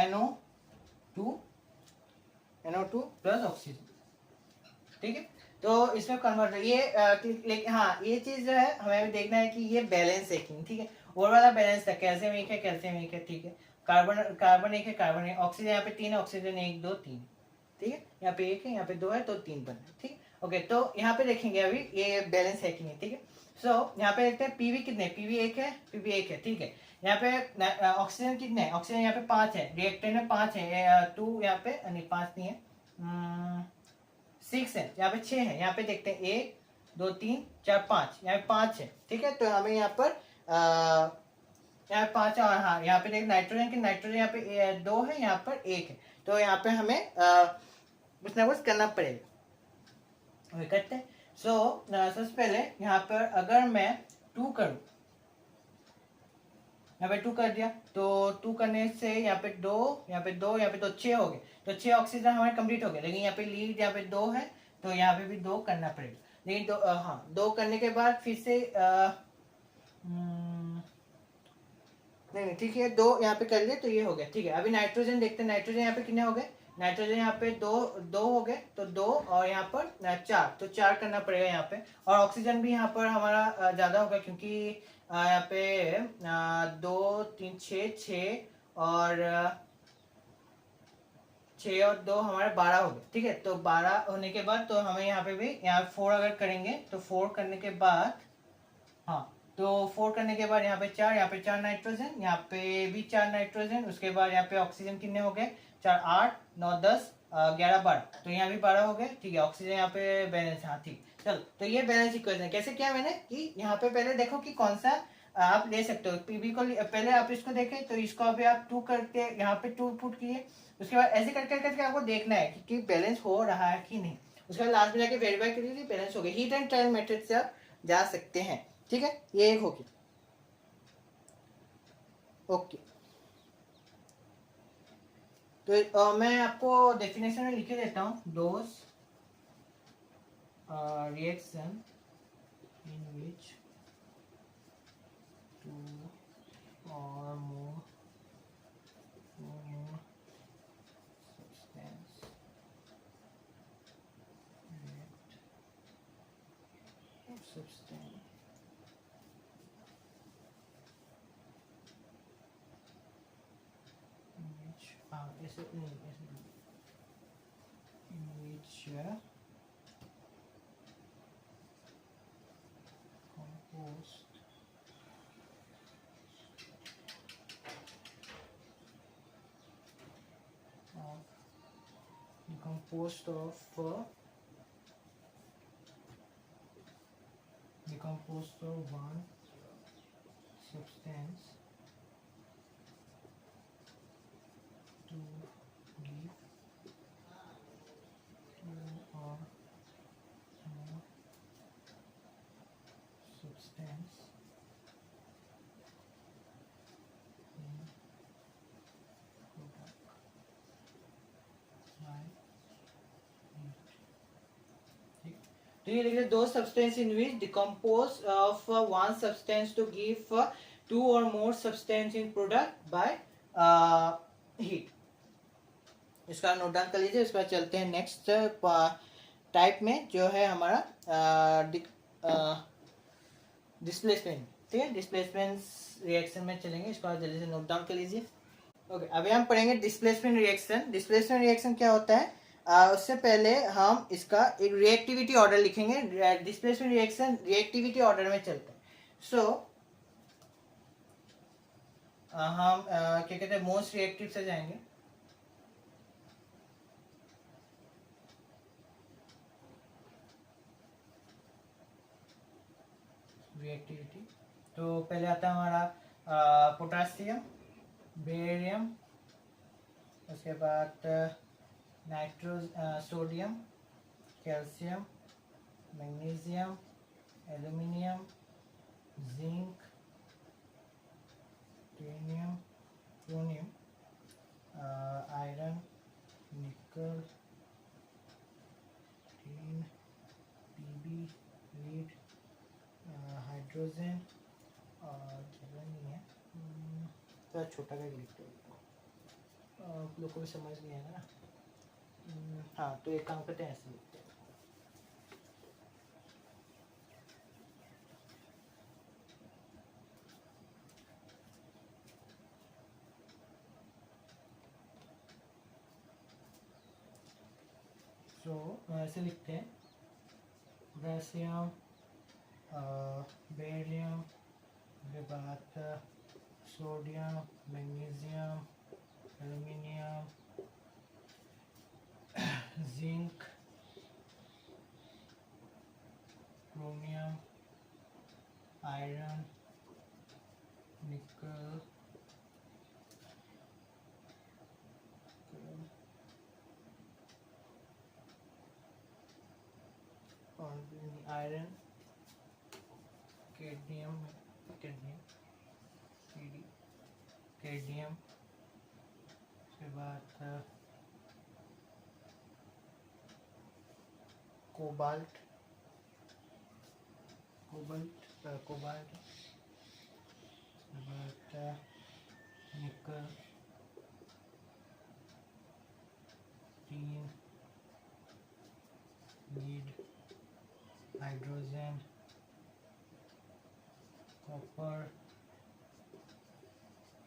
NO2 plus oxygen, ठीक है। तो इसमें कन्वर्ट ये हाँ, ये चीज जो है हमें देखना है कि ये बैलेंस है कि नहीं, ठीक है। और वाला बैलेंस था, कैल्शियम एक है, ठीक है। कार्बन एक है, ऑक्सीजन यहाँ पे 3 है, ऑक्सीजन 1 2 3, ठीक है। यहाँ पे 1 है, यहाँ पे 2 है, तो 3 बन है, ठीक है। ओके, तो यहाँ पे देखेंगे अभी ये बैलेंस है कि नहीं, ठीक है। सो यहाँ पे देखते हैं पीवी कितने, पीवी एक है, ठीक है। यहाँ पे ऑक्सीजन कितने हैं, ऑक्सीजन यहाँ पे 5 है, रिएक्टेंट में 5 है, 2 यहाँ पे नहीं, 5 नहीं है, 6 है, यहाँ पे 6 है। यहाँ पे देखते हैं 1 2 3 4 5, यहाँ पे 5 है, ठीक है। तो हमें यहाँ पर यहाँ पे 5 और हाँ, यहाँ पे देख नाइट्रोजन यहाँ पे 2 है, यहाँ पर 1 है। तो यहाँ पे हमें कुछ ना कुछ करना पड़ेगा, करते हैं। सबसे पहले यहाँ पर अगर मैं 2 करूं, यहाँ पे 2 कर दिया, तो 2 करने से यहाँ पे 2 यहाँ पे 2 6 हो गए, तो 6 ऑक्सीजन हमारे कंप्लीट हो गए। लेकिन यहाँ पे लीड यहाँ पे 2 है, तो यहाँ पे भी 2 करना पड़ेगा। लेकिन हाँ, 2 करने के बाद फिर से नहीं ठीक है, 2 यहाँ पे कर लिए तो ये हो गया, ठीक है। अभी नाइट्रोजन देखते हैं, नाइट्रोजन यहाँ पे कितने हो गए, नाइट्रोजन यहाँ पे दो दो हो गए, तो दो और यहाँ पर चार, तो चार करना पड़ेगा यहाँ पे। और ऑक्सीजन भी यहाँ पर हमारा ज्यादा होगा, क्योंकि यहाँ पे दो तीन छः और छः और दो हमारे 12 हो गए, ठीक है। तो 12 होने के बाद तो हमें यहाँ पे भी यहाँ 4 अगर करेंगे तो 4 करने के बाद, हाँ, तो 4 करने के बाद यहाँ पे चार, यहाँ पे चार नाइट्रोजन, यहाँ पे भी चार नाइट्रोजन, उसके बाद यहाँ पे ऑक्सीजन कितने हो गए, चार, 8 9 10 11 12, तो यहाँ भी 12 हो गए, ठीक है। ऑक्सीजन यहाँ पे बैलेंस, हाँ ठीक। चलो, तो ये बैलेंस इक्वेशन कैसे किया मैंने कि यहाँ पे पहले देखो कि कौन सा आप ले सकते हो। पीबी को पहले आप इसको देखें, तो इसको अभी आप 2 करके यहाँ पे 2 पुट किए, उसके बाद ऐसे करके करके आपको देखना है कि बैलेंस हो रहा है कि नहीं। उसके बाद लास्ट में जाके वेरीफाई करिए बैलेंस हो गया। हीट एंड ट्रायल मेथड से आप जा सकते हैं, ठीक है। ये एक होगी, ओके। तो मैं आपको डेफिनेशन में लिखे देता हूँ। Dose reaction in which 2 or more substance in which composed of one substance to give 2 or more substance in product by heat, ठीक। तो ये लिखे दो substance in which decompose of one substance to give 2 or more substance in product by heat. इसका note down कर लीजिए। इसके बाद चलते हैं नेक्स्ट टाइप में, जो है हमारा डिस्प्लेसमेंट, ठीक है। डिस्प्लेसमेंट रिएक्शन में चलेंगे, इसको जल्दी से नोट डाउन कर लीजिए। ओके, अभी हम पढ़ेंगे डिस्प्लेसमेंट रिएक्शन। डिस्प्लेसमेंट रिएक्शन क्या होता है, उससे पहले हम इसका एक रिएक्टिविटी ऑर्डर लिखेंगे। डिस्प्लेसमेंट रिएक्शन रिएक्टिविटी ऑर्डर में चलते हैं। सो हम क्या कहते हैं, मोस्ट रिएक्टिव से जाएंगे। रिएक्टिविटी, तो पहले आता है हमारा पोटासियम, बेरियम, उसके बाद sodium, calcium, magnesium, aluminium, zinc, टेनियम, chromium, iron, निकल, टीन, पीबी, लीड, हाइड्रोजन, और नहीं है तो छोटा का लिखते आप लोग को भी समझ नहीं आएगा ना। हाँ, तो एक काम करते हैं, ऐसे लिखते हैं। ऐसे लिखते हैं, पोटेशियम, बेरियम, उसके बाद sodium, magnesium, aluminium, zinc, chromium, iron, निकल, आयरन, कैडमियम, कैडमियम, उसके बाद कोबाल्ट, कोबाल्ट, निकल, tin, lead, hydrogen, copper,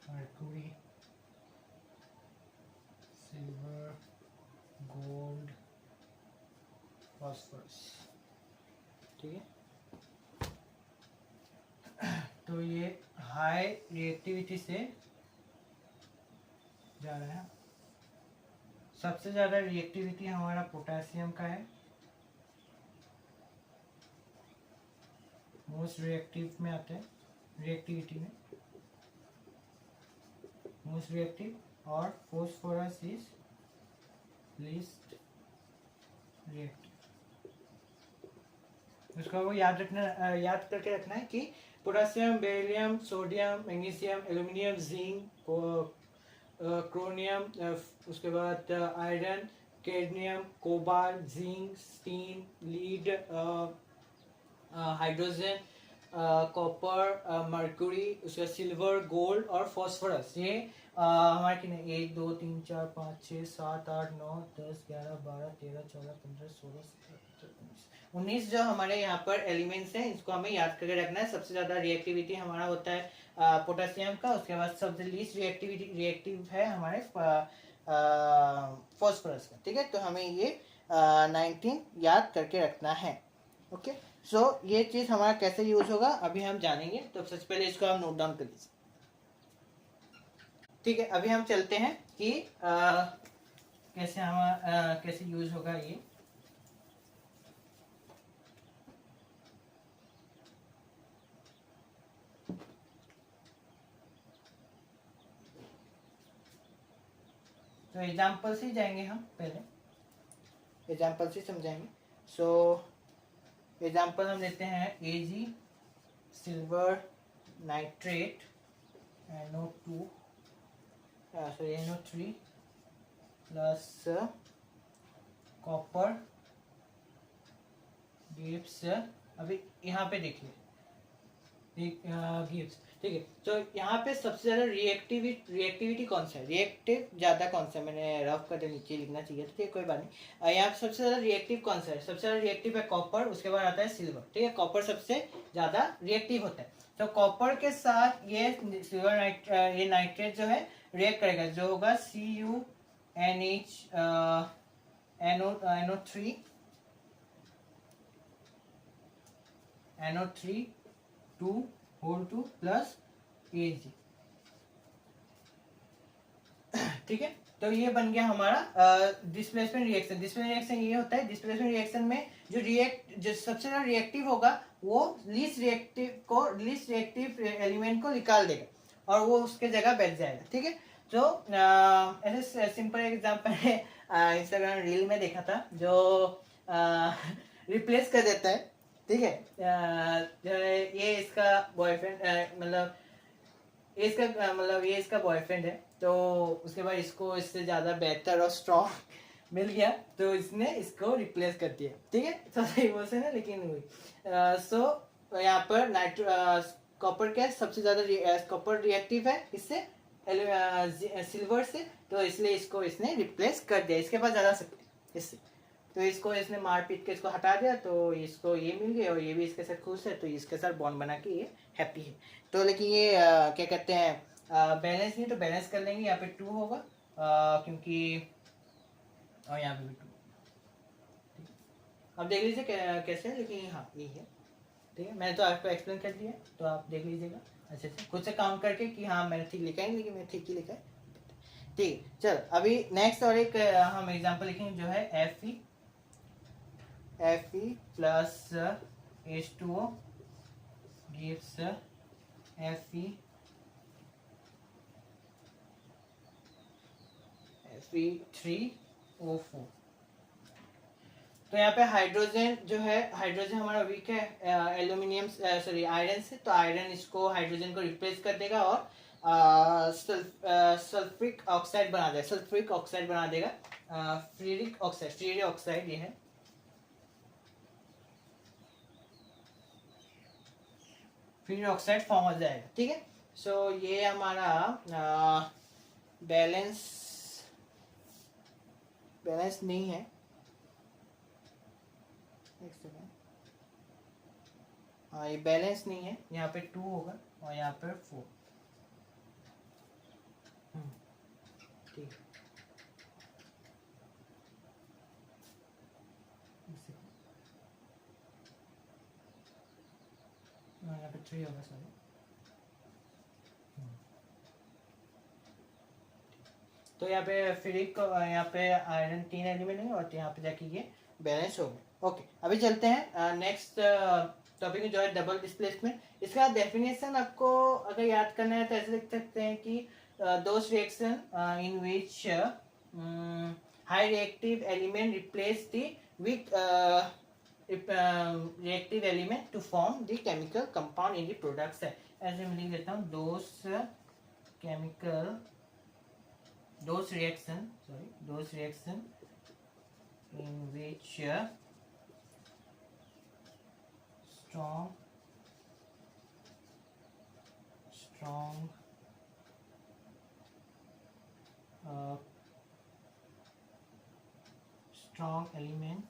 mercury, silver, gold, phosphorus. ठीक है, तो ये हाई रिएक्टिविटी से जा रहा है। सबसे ज़्यादा रिएक्टिविटी हमारा पोटेशियम का है, मोस्ट रिएक्टिव में आते हैं, रिएक्टिविटी में मोस्ट रिएक्टिव, और फॉस्फोरस इज लीस्ट रिएक्टिव। उसको वो याद करके रखना है कि potassium, beryllium, sodium, magnesium, aluminium, zinc, क्रोनियम, उसके बाद iron, cadmium, cobalt, zinc, tin, lead, hydrogen, copper, mercury, उसका सिल्वर, गोल्ड और फॉस्फोरस, ये हमारे कितने 1 2 3 4 5 6 7 8 9 10 11 12 13 14 15 16 17 19 जो हमारे यहाँ पर एलिमेंट्स हैं, इसको हमें याद करके रखना है। सबसे ज्यादा रिएक्टिविटी हमारा होता है पोटेशियम का, उसके बाद सबसे लीस्ट रिएक्टिव है हमारे फॉस्फोरस का। ठीक है, तो हमें ये 19 याद करके रखना है। ओके, सो ये चीज हमारा कैसे यूज होगा अभी हम जानेंगे। तो सबसे पहले इसको हम नोट डाउन कर लीजिए। ठीक है, अभी हम चलते हैं कि कैसे यूज होगा ये। तो एग्जाम्पल से जाएंगे हम, पहले एग्जाम्पल से समझाएंगे। सो एग्जाम्पल हम लेते हैं Ag silver nitrate NO2 sorry NO3 plus copper Gibbs. अभी यहाँ पे देखिए गिब्स। ठीक है, तो यहाँ पे सबसे ज्यादा रिएक्टिविटी कौन सा है, रिएक्टिव ज्यादा कौन सा है, मैंने रफ करके नीचे लिखना चाहिए। ठीक है, कोई बात नहीं। यहाँ पे सबसे ज्यादा रिएक्टिव कौन सा है, सबसे ज्यादा रिएक्टिव है कॉपर, उसके बाद आता है सिल्वर। ठीक है, कॉपर सबसे ज्यादा रिएक्टिव होता है। तो कॉपर के साथ ये सिल्वर ये नाइट्रेट जो है रिएक्ट करेगा, जो होगा CuNH NO3 2 प्लस Ag। ठीक है, तो ये बन गया हमारा डिस्प्लेसमेंट रिएक्शन। डिस्प्लेसमेंट रिएक्शन ये होता है, डिस्प्लेसमेंट रिएक्शन में जो सबसे ज्यादा रिएक्टिव होगा वो लीस्ट रिएक्टिव एलिमेंट को निकाल देगा और वो उसके जगह बैठ जाएगा। ठीक है, तो ऐसे सिंपल एग्जांपल है इंस्टाग्राम रील में देखा था, जो रिप्लेस कर देता है। ठीक है, जो ये इसका बॉयफ्रेंड मतलब ये इसका बॉयफ्रेंड है, तो उसके बाद इसको इससे ज्यादा बेहतर और स्ट्रॉन्ग मिल गया, तो इसने इसको रिप्लेस कर दिया। ठीक है, तो सही इमोशन है लेकिन हुई। सो यहाँ पर कॉपर क्या सबसे ज्यादा कॉपर रिएक्टिव है इससे सिल्वर से, तो इसलिए इसको इसने रिप्लेस कर दिया, इसके पास ज्यादा शक्ति इससे, तो इसको इसने मार पीट के इसको हटा दिया, तो इसको ये मिल गया और ये भी इसके साथ खुश है, तो इसके साथ बॉन्ड बना के ये हैप्पी है। तो लेकिन ये क्या कहते हैं बैलेंस नहीं, तो बैलेंस कर लेंगे, यहाँ पे 2 होगा क्योंकि और यहाँ पे भी 2। अब देख लीजिए कैसे है, लेकिन हाँ यही है। ठीक है, मैंने तो आपको एक्सप्लेन कर दिया, तो आप देख लीजिएगा अच्छे से खुद से काम करके कि हाँ मैंने ठीक लिखा है, लेकिन मैंने ठीक ही लिखा है। ठीक, चल अभी नेक्स्ट और एक हम एग्जांपल लिखेंगे, जो है Fe plus H2O gives Fe3O4। तो यहाँ पे हाइड्रोजन जो है, हाइड्रोजन हमारा वीक है एल्यूमिनियम सॉरी आयरन से, तो आयरन इसको हाइड्रोजन को रिप्लेस कर देगा और सल्फ्रिक ऑक्साइड बना देगा, फ्रीरिक ऑक्साइड ये है। फ्रीरिक ऑक्साइड फॉर्म हो जाएगा। ठीक है, सो ये हमारा बैलेंस बैलेंस नहीं है, एक सेकेंड, हाँ ये बैलेंस नहीं है, यहाँ पे 2 होगा और यहाँ पे 4। ठीक है, यहाँ पे 3 होगा, सॉरी। तो यहाँ पे फेरिक, यहाँ पे आयरन 3 एलिमेंट है और यहाँ पे जाके ये बैलेंस हो गया। ओके, अभी चलते हैं नेक्स्ट टॉपिक जो है डबल डिस्प्लेसमेंट। इसका डेफिनेशन आपको अगर याद करना है तो ऐसे लिख सकते हैं कि those reaction in which high reactive element replace the weak reactive element to form the chemical compound in the products है। ऐसे मैं लिख देता हूँ those reaction in which strong element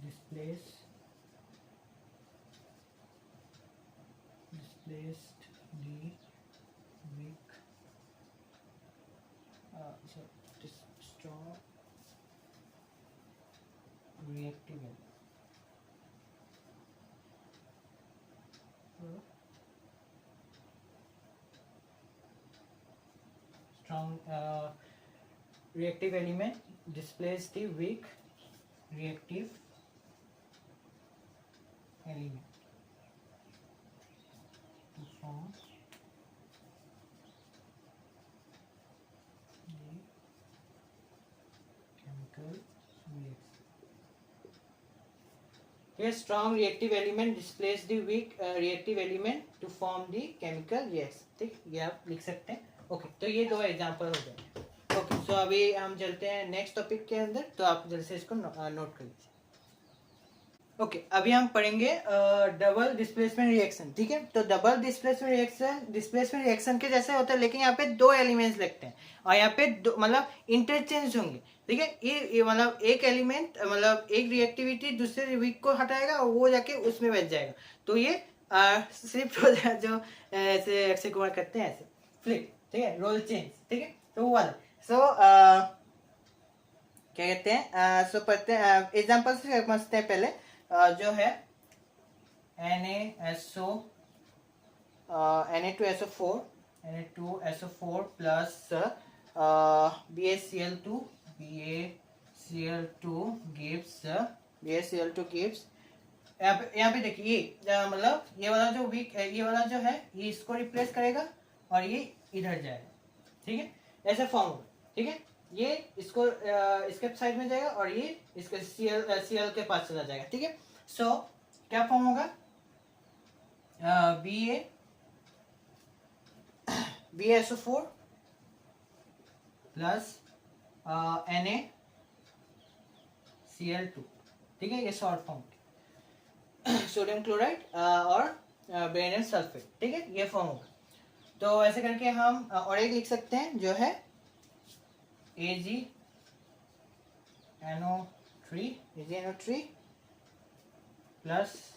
displaced the weak strong reactive element। strong reactive element displace the weak reactive element to form the chemical reaction। Here strong reactive element displace the weak reactive element to form the chemical reaction। ठीक, ये आप लिख सकते हैं। Okay, तो ये 2 example हो गए। ओके, सो अभी हम चलते हैं नेक्स्ट टॉपिक के अंदर, तो आप जल्दी से इसको नोट कर लीजिए। ओके, अभी हम पढ़ेंगे डबल डिस्प्लेसमेंट रिएक्शन। ठीक है, तो डबल डिस्प्लेसमेंट रिएक्शन के जैसे होता है, लेकिन यहाँ पे 2 एलिमेंट्स लगते हैं और यहाँ पे मतलब इंटरचेंज होंगे। ठीक है, ये मतलब एक एलिमेंट मतलब एक रिएक्टिविटी दूसरे वीक को हटाएगा और वो जाके उसमें बच जाएगा। तो ये सिर्फ जो ऐसे अक्षय कुमार करते हैं ऐसे फ्लिप, ठीक है, रोल चेंज। ठीक है, तो वो वाला। सो क्या कहते हैं, सो पढ़ते हैं एग्जाम्पल से समझते हैं पहले। जो है Na2SO4 प्लस BaCl2 gives यहाँ पे देखिए मतलब ये वाला जो वीक, ये वाला जो है ये इसको रिप्लेस करेगा और ये इधर जाएगा। ठीक है, ऐसे फॉर्म होगा। ठीक है, ये इसको इसके साइड में जाएगा और ये इसके Cl के पास चला जाएगा। ठीक है, सो क्या फॉर्म होगा, BaSO4 प्लस NaCl2। ठीक है, ये शॉर्ट फॉर्म सोडियम क्लोराइड और बेरिलियम सल्फेट। ठीक है, ये फॉर्म होगा। तो ऐसे करके हम और एक लिख सकते हैं जो है AgNO3 plus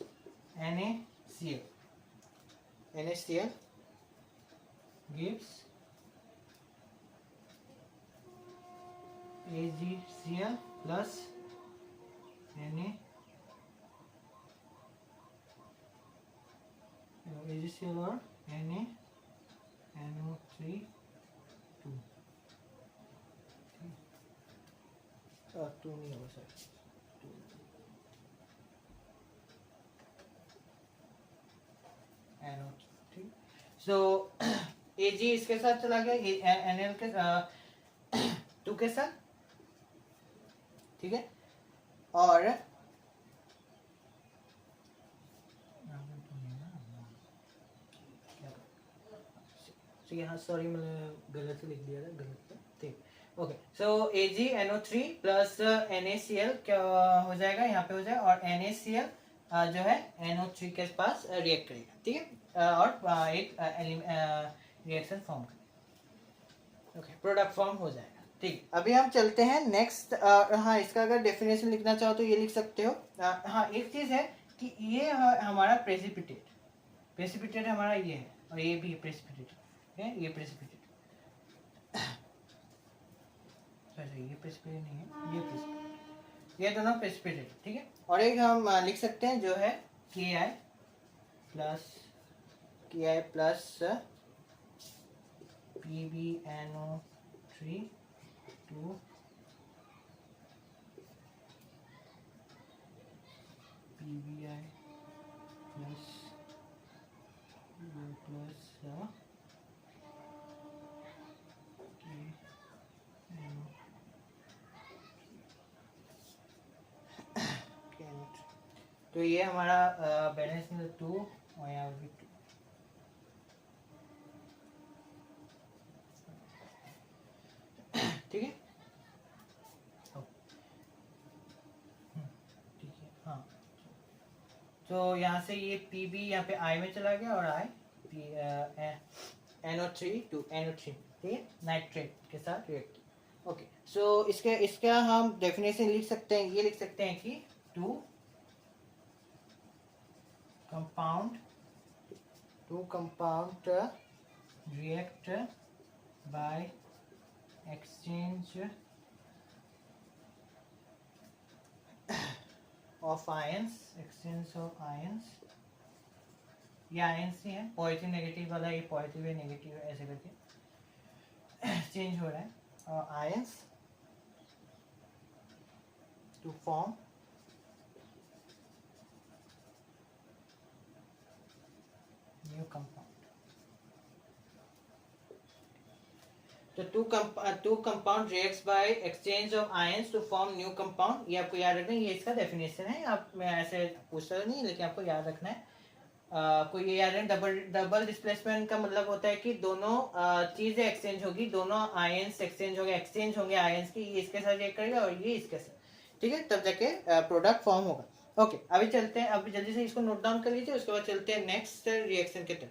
NaCl gives AgCl plus AgCl और NaNO3 2 नहीं होगा सर, ठीक। सो Ag इसके साथ चला गया, Nl के 2 के साथ। ठीक है, और यहाँ सॉरी मैंने गलत लिख दिया था, गलत। ठीक, ओके, सो AgNO3 प्लस NaCl क्या हो जाएगा, यहाँ पे हो जाएगा और NaCl जो है NO3 के पास रिएक्ट करेगा। ठीक है, और एक रिएक्शन फॉर्म करेगा। ओके, प्रोडक्ट फॉर्म हो जाएगा। ठीक, अभी हम चलते हैं नेक्स्ट। हाँ, इसका अगर डेफिनेशन लिखना चाहो तो ये लिख सकते हो। हाँ, एक चीज़ है कि ये हमारा प्रेसिपिटेट, प्रेसिपिटेट हमारा ये है, और ये भी प्रेसिपिटेट है, ये प्रेसिपिटेट, सॉरी ये प्रेसिपिटेट नहीं है, ये प्रेसिपिटेट, ये दोनों प्रेसिपिटेट, ठीक है। और एक हम लिख सकते हैं जो है के आई plus PbNO3 to PbI plus तो ये हमारा बैलेंस में 2 और यहाँ भी 2। ठीक है, ठीक है। हाँ, तो यहाँ से ये Pb यहाँ पे I में चला गया और I NO3 to NO3, ठीक है, नाइट्रेट के साथ रिएक्ट। ओके, सो इसका हम डेफिनेशन लिख सकते हैं, ये लिख सकते हैं कि two compound react by exchange of ions, ये आयंस ही है, पॉजिटिव नेगेटिव वाला, ये पॉजिटिव है नेगेटिव है, ऐसे करके चेंज हो रहा है। और ions to form new compound. तो two compound reacts by exchange of ions to form new compound, ये आपको याद रखना है, ये इसका डेफिनेशन है। आप, मैं ऐसे पूछता नहीं, लेकिन आपको याद रखना है। आपको ये याद है, डबल डिस्प्लेसमेंट का मतलब होता है कि दोनों चीजें एक्सचेंज होगी, दोनों आयंस एक्सचेंज होंगे आयंस की, ये इसके साथ रिएक्ट करेगा और ये इसके साथ, ठीक है, तब जाके प्रोडक्ट फॉर्म होगा। ओके, अभी चलते हैं, अभी जल्दी से इसको नोट डाउन कर लीजिए, उसके बाद चलते हैं नेक्स्ट रिएक्शन के तरफ।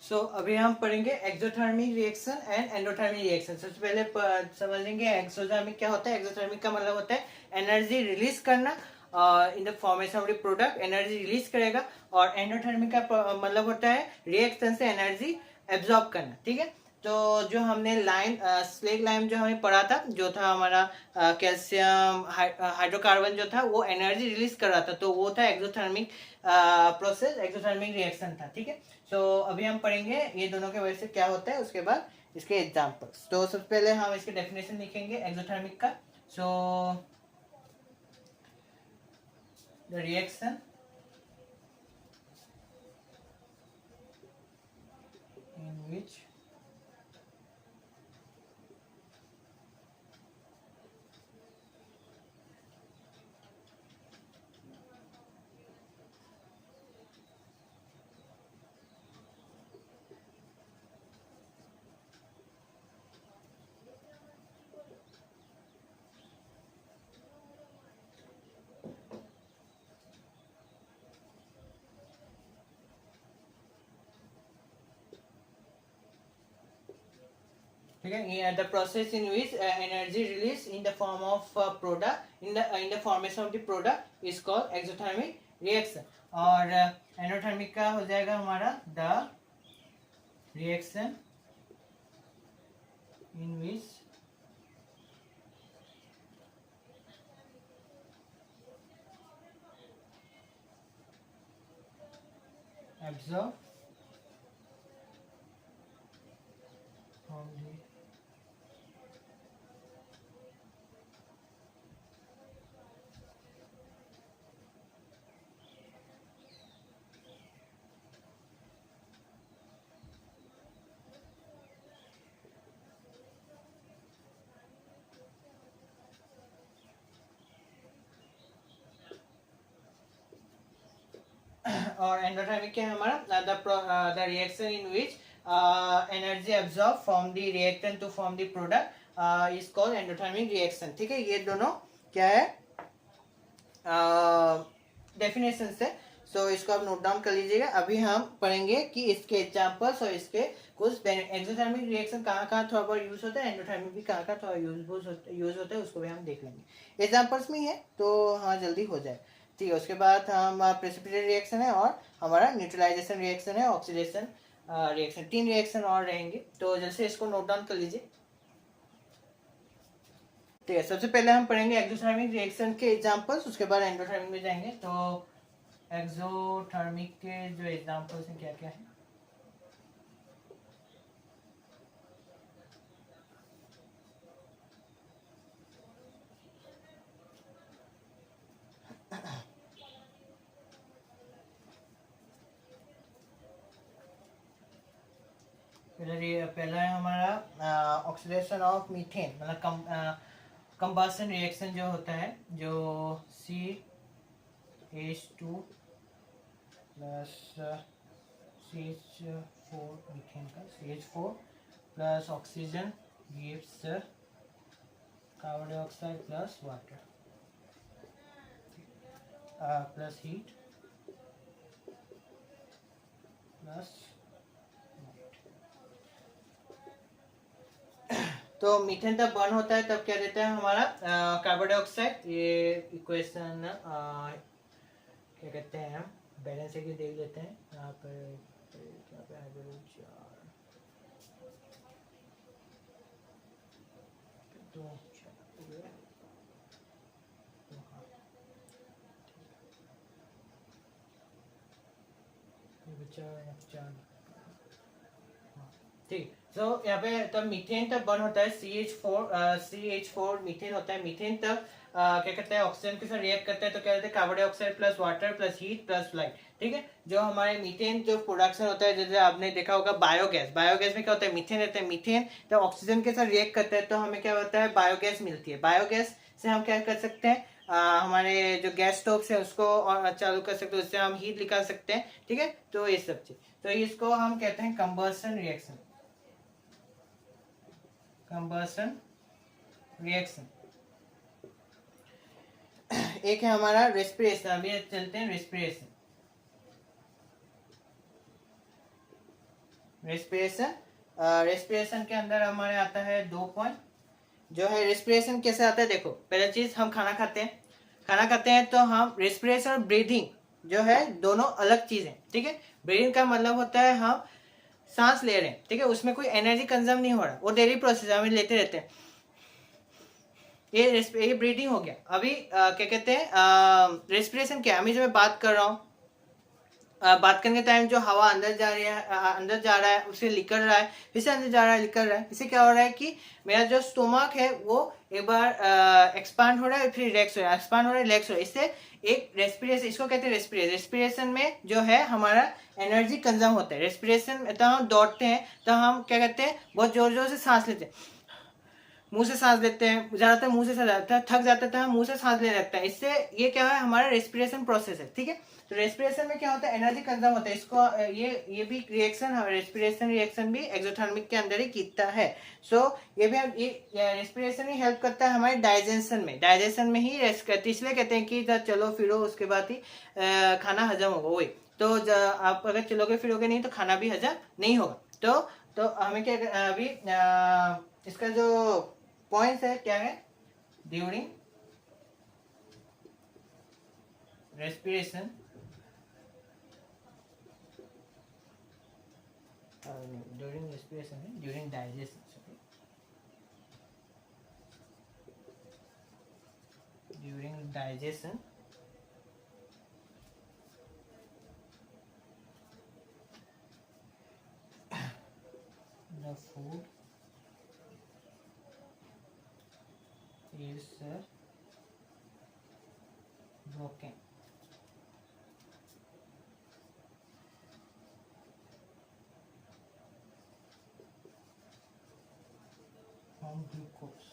सो अभी हम पढ़ेंगे exothermic reaction and endothermic reaction. सबसे पहले समझ लेंगे एक्सोथर्मिक क्या होता है। एक्सोथर्मिक का मतलब होता है एनर्जी रिलीज करना, इन the formation of the product energy release करेगा। और एंडोथर्मिक का मतलब होता है रिएक्शन से एनर्जी एब्जॉर्ब करना, ठीक है। तो जो हमने स्लेग लाइम जो हमें पढ़ा था, जो था हमारा कैल्शियम हाइड्रोकार्बन जो था, वो एनर्जी रिलीज कर रहा था, तो वो था एक्सोथर्मिक प्रोसेस, एक्सोथर्मिक रिएक्शन था, ठीक है। तो अभी हम पढ़ेंगे ये दोनों के वजह से क्या होता है, उसके बाद इसके एग्जांपल्स। तो सबसे पहले हम इसके डेफिनेशन लिखेंगे एक्सोथर्मिक का। So the reaction in which ठीक है, the process in which energy release in the form of product in the formation of the product is called exothermic reaction. और एंडोथर्मिक का हो जाएगा हमारा the reaction in which absorb from the और endothermic क्या है हमारा the reaction in which energy absorb from the reactant to form the product is called endothermic reaction, ठीक है। ये दोनों क्या है डेफिनेशन से। सो इसको आप नोट डाउन कर लीजिएगा। अभी हम पढ़ेंगे कि इसके एग्जांपल्स और इसके कुछ एक्सोथर्मिक रिएक्शन कहाँ कहाँ थोड़ा बहुत यूज होता है, एंडोथर्मिक भी कहाँ कहाँ थोड़ा यूज होता है, उसको भी हम देख लेंगे। एग्जांपल्स में ही है तो हाँ जल्दी हो जाए। ठीक है, उसके बाद हम प्रेसिपिटेट रिएक्शन है और हमारा न्यूट्रलाइजेशन रिएक्शन है, ऑक्सीडेशन रिएक्शन, 3 रिएक्शन और रहेंगे। तो जैसे इसको नोट डाउन कर लीजिए। ठीक है, सबसे पहले हम पढ़ेंगे एक्सोथर्मिक रिएक्शन के एग्जांपल्स, उसके बाद एंडोथर्मिक में जाएंगे। तो एक्सोथर्मिक के जो एग्जांपल्स हैं क्या क्या है। पहला है हमारा ऑक्सीडेशन ऑफ मीथेन, मतलब कंबसन रिएक्शन जो होता है, जो CH2 प्लस CH4 मीथेन का CH4 plus oxygen gives carbon dioxide plus water plus heat plus. तो मीथेन तब बर्न होता है तब क्या देता है हमारा कार्बन डाइऑक्साइड। ये इक्वेशन क्या कहते हैं, हम बैलेंस एक देख लेते हैं। यहाँ पर हाइड्रोजन 4 तो ठीक। तो यहाँ पे तब मीथेन तब बर्न होता है, CH4 मीथेन होता है। मीथेन तब क्या कहते हैं ऑक्सीजन के साथ रिएक्ट करता है तो क्या कहते हैं carbon dioxide plus water plus heat plus light. ठीक है, जो हमारे मीथेन जो प्रोडक्शन होता है, जैसे आपने देखा होगा बायोगैस, बायोगैस में क्या होता है मीथेन रहता है। मीथेन जब ऑक्सीजन के साथ रिएक्ट करता है तो हमें क्या होता है बायोगैस मिलती है। बायोगैस से हम क्या कर सकते हैं, हमारे जो गैस स्टोव है उसको चालू कर सकते हैं, उससे हम हीट निकाल सकते हैं। ठीक है, तो ये सब चीज, तो इसको हम कहते हैं कंबसन रिएक्शन, कंबसन रिएक्शन। एक है हमारा रेस्पिरेशन, अभी चलते हैं रेस्पिरेशन। रेस्पिरेशन रेस्पिरेशन के अंदर हमारे आता है 2 पॉइंट। जो है रेस्पिरेशन कैसे आता है, देखो पहले चीज हम खाना खाते हैं, खाना खाते हैं तो हम रेस्पिरेशन और ब्रीदिंग जो है दोनों अलग चीज है। ठीक है, ब्रीदिंग का मतलब होता है हम सांस ले रहे हैं, ठीक है, उसमें कोई एनर्जी कंज्यूम नहीं हो रहा, वो डेली प्रोसेस है, हम लेते रहते हैं। ये ब्रीदिंग हो गया। अभी क्या कहते हैं रेस्पिरेशन क्या है, अभी जो मैं बात कर रहा हूँ, बात करने के टाइम जो हवा अंदर जा रही है, अंदर जा रहा है, उसे निकल रहा है, फिर से अंदर जा रहा है, निकल रहा है। इससे क्या हो रहा है कि मेरा जो स्टोमक है वो एक बार एक्सपांड हो रहा है, फिर रिलैक्स हो रहा है, एक्सपांड हो रहा है, रिलैक्स हो रहा है। इससे एक रेस्पिरेशन, इसको कहते हैं रेस्पिरेशन। रेस्पिरेशन में जो है हमारा एनर्जी कंज्यूम होता है। रेस्पिरेशन तो हम दौड़ते हैं तो हम क्या कहते हैं बहुत जोर जोर से सांस लेते हैं, मुंह से सांस लेते हैं, ज्यादातर मुंह से जाता है, थक जाता है तो हम मुंह से सांस लेने लगता है। इससे ये क्या है हमारा रेस्पिरेशन प्रोसेस है। ठीक है, तो रेस्पिरेशन में क्या होता है एनर्जी कंज्यूम होता है। इसको ये भी रिएक्शन, रेस्पिरेशन रिएक्शन भी एक्सोथर्मिक के अंदर ही कीता है। सो ये भी ये रेस्पिरेशन ही हेल्प करता है हमारे डाइजेशन में, डाइजेशन में ही रेस्ट करती है। इसलिए कहते हैं कि चलो फिरो उसके बाद ही खाना हजम होगा। वही तो आप अगर चलोगे फिरोगे नहीं तो खाना भी हजम नहीं होगा। तो हमें क्या अभी इसका जो पॉइंट्स है क्या है, ड्यूरिंग रेस्पिरेशन, ड्यूरिंग रेस्पिरेशन है, during digestion, during digestion the food is broken. From glucose.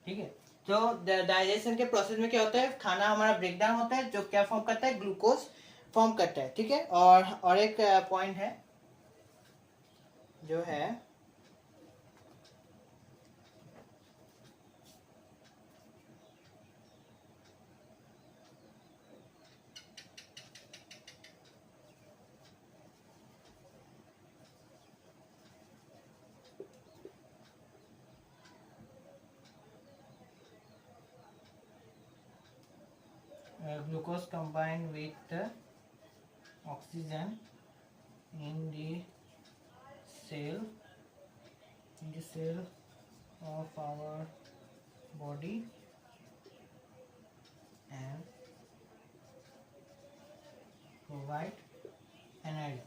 ठीक है, तो डाइजेशन के प्रोसेस में क्या होता है खाना हमारा ब्रेक डाउन होता है, जो क्या फॉर्म करता है ग्लूकोज फॉर्म करता है। ठीक है, और एक पॉइंट है जो है glucose combined with oxygen in the cell of our body and provide energy.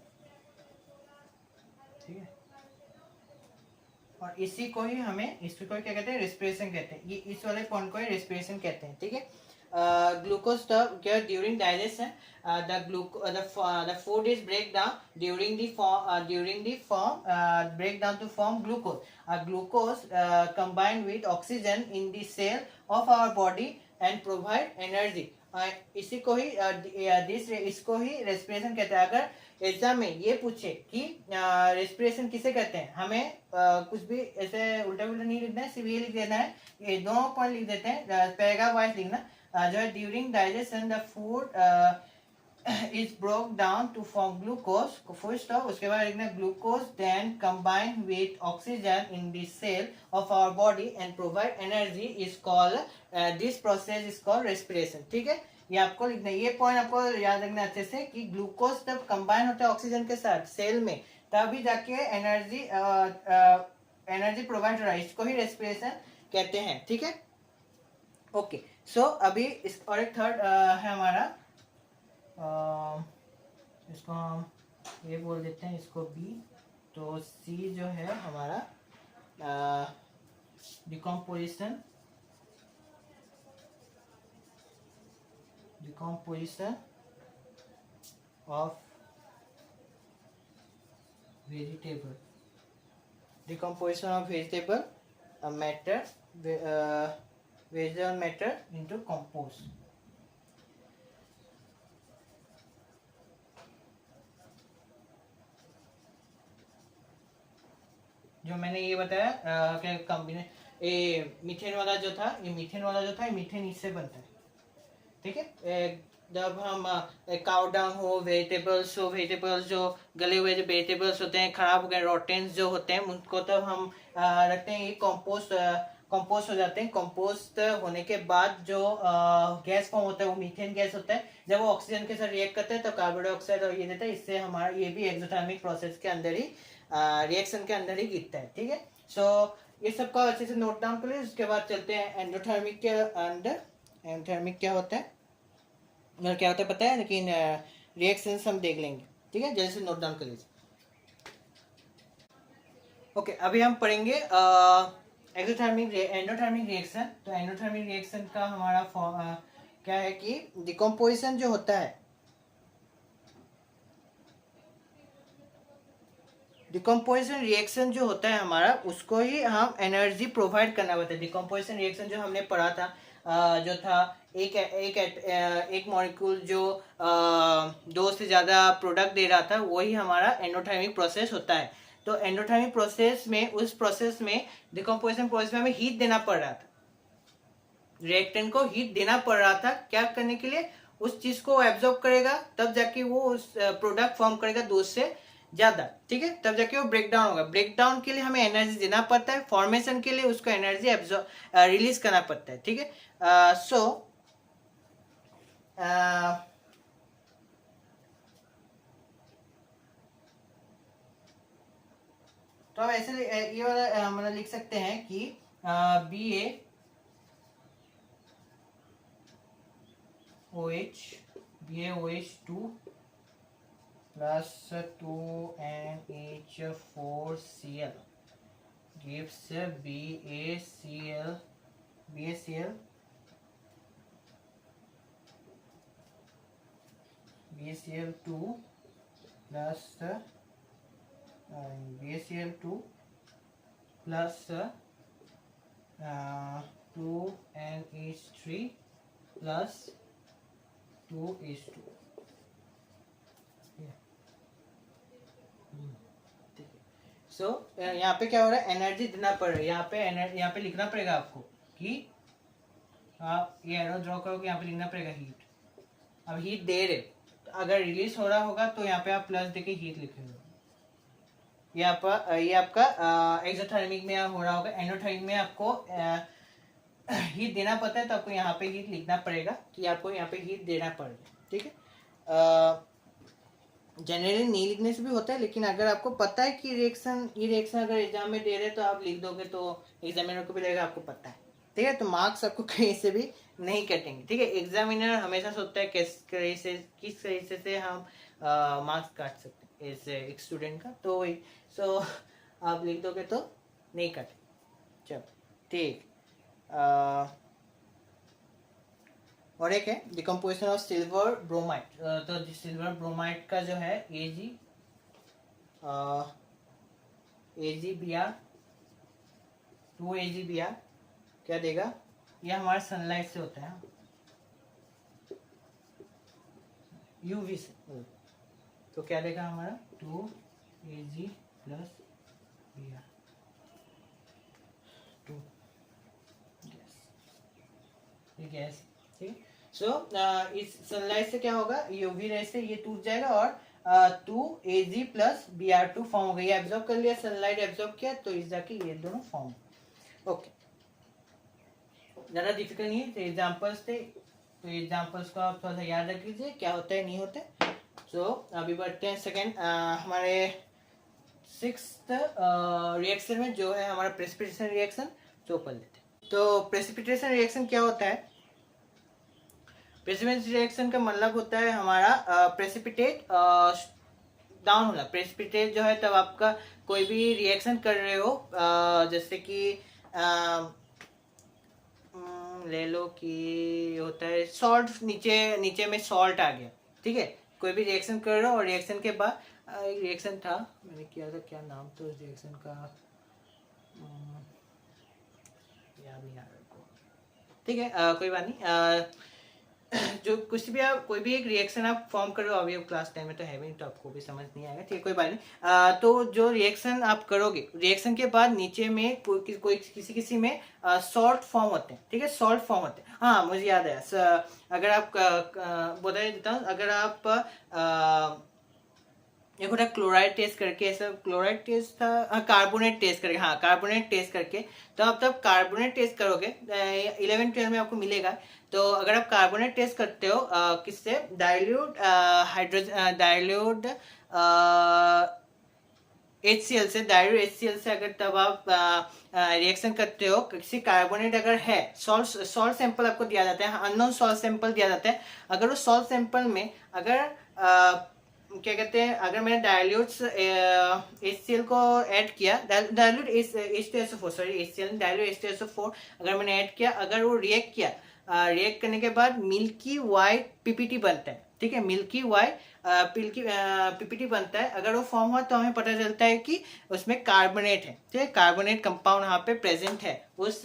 ठीक है, और इसी को ही हमें इसको क्या कहते हैं, रेस्पिरेशन कहते हैं. ये इस वाले पॉइंट को ही रेस्पिरेशन कहते हैं. ठीक है, ग्लूकोज क्या during digestion the food is break down during the form break down to form glucose. Glucose combined with oxygen in the cell of our body and provide energy. इसी को ही इसको ही respiration कहते हैं. अगर एग्जाम में ये पूछे कि रेस्पिरेशन किसे कहते हैं, हमें कुछ भी ऐसे उल्टा उल्टा नहीं लिखना है, सिर्फ ये लिख देना है. ये दो पॉइंट लिख देते हैं, पैराग्राफ वाइज लिखना. जो है during digestion the food is broke down to form glucose, full stop. उसके बाद लिखना glucose then combined with oxygen in the cell of our body and provide energy is called this process is called respiration. ठीक है, ये आपको लिखना है. ये पॉइंट आपको याद रखना अच्छे से कि ग्लूकोज जब कंबाइन होता है ऑक्सीजन के साथ सेल में, तभी जाके एनर्जी प्रोवाइड हो रहा है. इसको ही रेस्पिरेशन कहते हैं. ठीक है, ओके. सो अभी इस और एक थर्ड है हमारा, इसको हम ये बोल देते हैं, इसको बी. तो सी जो है हमारा decomposition of vegetable matter vegetable matter into compost. जो मैंने ये बताया कि ये मीथेन वाला जो था, ये मीथेन इससे बनता है. ठीक है, जब हम काउ डंग हो, वेजिटेबल्स जो गले हुए जो वेजिटेबल्स होते हैं, खराब हो गए रोटेंस जो होते हैं, उनको तब हम रखते हैं. ये कंपोस्ट हो जाते हैं. कंपोस्ट होने के बाद जो गैस फॉर्म होता है वो मीथेन गैस होता है. जब वो ऑक्सीजन के साथ रिएक्ट करते हैं तो कार्बन डाइऑक्साइड और ये देता है. इससे हमारा ये भी एक्सोथर्मिक प्रोसेस के अंदर ही रिएक्शन के अंदर ही गिरता है. ठीक है, सो ये सब का अच्छे से नोट डाउन कर लीजिए. उसके बाद चलते हैं एंडोथर्मिक के अंदर. एंडोथर्मिक क्या होता है पता है, लेकिन रिएक्शंस हम देख लेंगे. ठीक है, जल्दी से नोट डाउन कर लीजिए. ओके, अभी हम पढ़ेंगे एंडोथर्मिक रिएक्शन. तो एंडोथर्मिक रिएक्शन का हमारा क्या है कि डिकम्पोजिशन जो होता है, डिकम्पोजिशन रिएक्शन जो होता है हमारा, उसको ही हम एनर्जी प्रोवाइड करना होता है. डिकम्पोजिशन रिएक्शन जो हमने पढ़ा था, जो था एक मॉलिक्यूल जो दो से ज्यादा प्रोडक्ट दे रहा था, वही हमारा एंडोथर्मिक प्रोसेस होता है. तो एंडोथर्मिक प्रोसेस में, उस प्रोसेस में डिकम्पोजिशन प्रोसेस में हमें हीट देना पड़ रहा था. रिएक्टेंट को हीट देना पड़ रहा था. क्या करने के लिए? उस चीज को एब्जॉर्ब करेगा, तब जाके वो उस प्रोडक्ट फॉर्म करेगा दो से ज्यादा. ठीक है, तब जाके वो ब्रेक डाउन होगा. ब्रेक डाउन के लिए हमें एनर्जी देना पड़ता है. फॉर्मेशन के लिए उसको एनर्जी रिलीज करना पड़ता है. ठीक है, सो तो हम ऐसे ये वाला मतलब लिख सकते हैं कि BaOH2 plus 2NH4Cl gives BaCl2 plus BaCl2 plus 2NH3 plus 2H2. सो यहाँ पे क्या हो रहा है, एनर्जी देना पड़ रहा है. यहाँ पे लिखना पड़ेगा आपको कि आप ये एरो ड्रॉ करोगे, यहाँ पे लिखना पड़ेगा हीट. अब हीट दे रहे, अगर रिलीज हो रहा होगा तो यहाँ पे आप प्लस देके हीट लिखेंगे. ये आपका एक्सोथर्मिक में हो रहा होगा. एंडोथर्मिक में आपको हीट देना पड़ता है तो आपको यहाँ पे हीट लिखना पड़ेगा कि आपको यहाँ पे हीट देना पड़ेगा, ठीक है। जनरली नहीं लिखने से भी होता है, लेकिन अगर आपको पता है कि रिएक्शन ये रिएक्शन अगर एग्जाम में दे रहे तो आप लिख दोगे तो एग्जामिनर को भी लगेगा आपको पता है, ठीक है। तो मार्क्स आपको कहीं से भी नहीं कटेंगे, ठीक है। एग्जामिनर हमेशा सोचता है किस तरीके से हम मार्क्स काट सकते हैं इस एक स्टूडेंट का, तो वही सो आप लिख दोगे तो नहीं कटे। चलो ठीक। और एक है डिकम्पोजिशन ऑफ सिल्वर ब्रोमाइड। तो सिल्वर ब्रोमाइड का जो है AgBr 2 AgBr क्या देगा, ये हमारा सनलाइट से होता है, यूवी से, तो क्या देगा हमारा 2Ag प्लस Br 2 गैस, ठीक है। सो इस सनलाइट से क्या होगा, यूवी रे से ये टूट जाएगा और 2Ag प्लस Br2 फॉर्म हो गया, ये एब्जॉर्ब कर लिया, सनलाइट एब्जॉर्ब किया तो इस जाके ये दोनों फॉर्म। ओके, ज़्यादा डिफिकल्ट नहीं है, तो एग्जाम्पल्स थे, तो एग्जाम्पल्स को आप थोड़ा सा याद रख लीजिए क्या होता है नहीं होता है। सो अभी बढ़ते हैं सेकेंड हमारे 6th रिएक्शन में, जो है हमारा प्रेसिपिटेशन रिएक्शन, तो पढ़ लेते हैं। तो प्रेसिपिटेशन रिएक्शन क्या होता है, प्रेसिपिटेशन रिएक्शन का मतलब होता है हमारा प्रेसिपिटेट डाउन होना। प्रेसिपिटेट जो है तब आपका कोई भी रिएक्शन कर रहे हो, जैसे कि ले लो कि होता है सॉल्ट, नीचे में सॉल्ट आ गया, ठीक है। कोई भी रिएक्शन कर रहे हो और रिएक्शन के बाद एक रिएक्शन था मैंने किया था, क्या नाम था उस रिएक्शन का, याद नहीं आ रहा, ठीक है। कोई बात नहीं, जो कुछ भी आप कोई भी एक रिएक्शन आप फॉर्म करो, अभी आप क्लास 10 में तो है भी नहीं तो आपको भी समझ नहीं आएगा, ठीक है, कोई बात नहीं। तो जो रिएक्शन आप करोगे, रिएक्शन के बाद नीचे में कोई किसी में सॉल्ट फॉर्म होते हैं, ठीक है, सॉल्ट फॉर्म होते हैं। हाँ मुझे याद है, अगर आप बता देता हूँ, अगर आप एक होता क्लोराइड टेस्ट करके, ऐसा क्लोराइड टेस्ट था, कार्बोनेट टेस्ट करके, हाँ कार्बोनेट टेस्ट करके, तो आप तब कार्बोनेट टेस्ट करोगे 11-12 में आपको मिलेगा। तो अगर आप कार्बोनेट टेस्ट करते हो किससे, डाइल्यूट हाइड्रोजन डाइल्यूट HCl से, डाइल्यूट HCl से अगर तब आप रिएक्शन करते हो किसी कार्बोनेट अगर है, सॉल्ट सैंपल आपको दिया जाता है, अननोन सॉल्ट सैंपल दिया जाता है, अगर उस सॉल्ट सैंपल में अगर क्या कहते हैं, अगर मैंने डाइल्यूट HCl को ऐड किया, dilute H2SO4 sorry HCl dilute H2SO4 अगर मैंने ऐड किया, अगर वो रिएक्ट किया, रिएक्ट करने के बाद मिल्की वाइट PPT बनता है, ठीक है, मिल्की वाइट PPT बनता है। अगर वो फॉर्म हुआ तो हमें पता चलता है कि उसमें कार्बोनेट है, ठीक है, कार्बोनेट कंपाउंड यहाँ पे प्रेजेंट है उस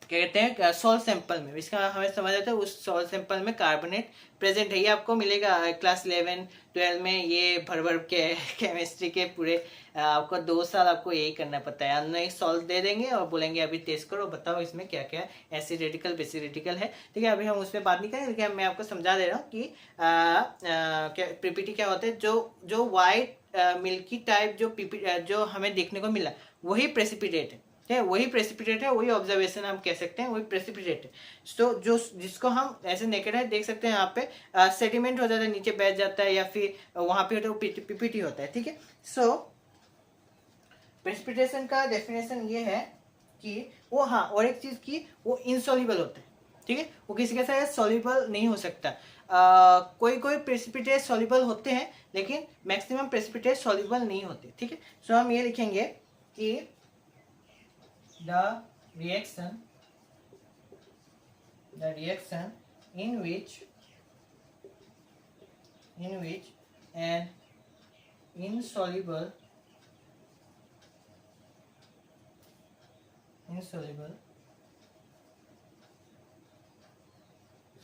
क्या कहते हैं सॉल्ट सैंपल में, इसका हमें समझ आता है उस सॉल्ट सैंपल में कार्बोनेट प्रेजेंट है। ये आपको मिलेगा क्लास 11-12 में, ये भर भर के केमिस्ट्री के पूरे आपको 2 साल आपको यही करना पड़ता है। अन्य एक सॉल्ट दे देंगे और बोलेंगे अभी टेस्ट करो, बताओ इसमें क्या क्या एसिड रेडिकल बेसिक रेडिकल है, ठीक है। अभी हम उसमें बात नहीं करेंगे, लेकिन मैं आपको समझा दे रहा हूँ कि क्या पीपीटी क्या होता है, जो वाइट मिल्की टाइप जो हमें देखने को मिला वही प्रेसिपिटेट है, ठीक है, वही प्रेसिपिटेट है, वही ऑब्जर्वेशन हम कह सकते हैं, वही प्रेसिपिटेट है। तो जो जिसको हम ऐसे नेकेड है देख सकते हैं, यहाँ पे सेडिमेंट हो जाता है, नीचे बैठ जाता है, या फिर वहां पे पीपीटी होता है, ठीक है। सो प्रेसिपिटेशन का डेफिनेशन ये है कि वो, हाँ और एक चीज की, वो इनसॉल्युबल होता है, ठीक है, वो किसी के साथ सॉल्युबल नहीं हो सकता। कोई कोई प्रेसिपिटेट सॉल्युबल होते हैं, लेकिन मैक्सिमम प्रेसिपिटेट सॉल्युबल नहीं होते, ठीक है। सो हम ये लिखेंगे कि the reaction in which an insoluble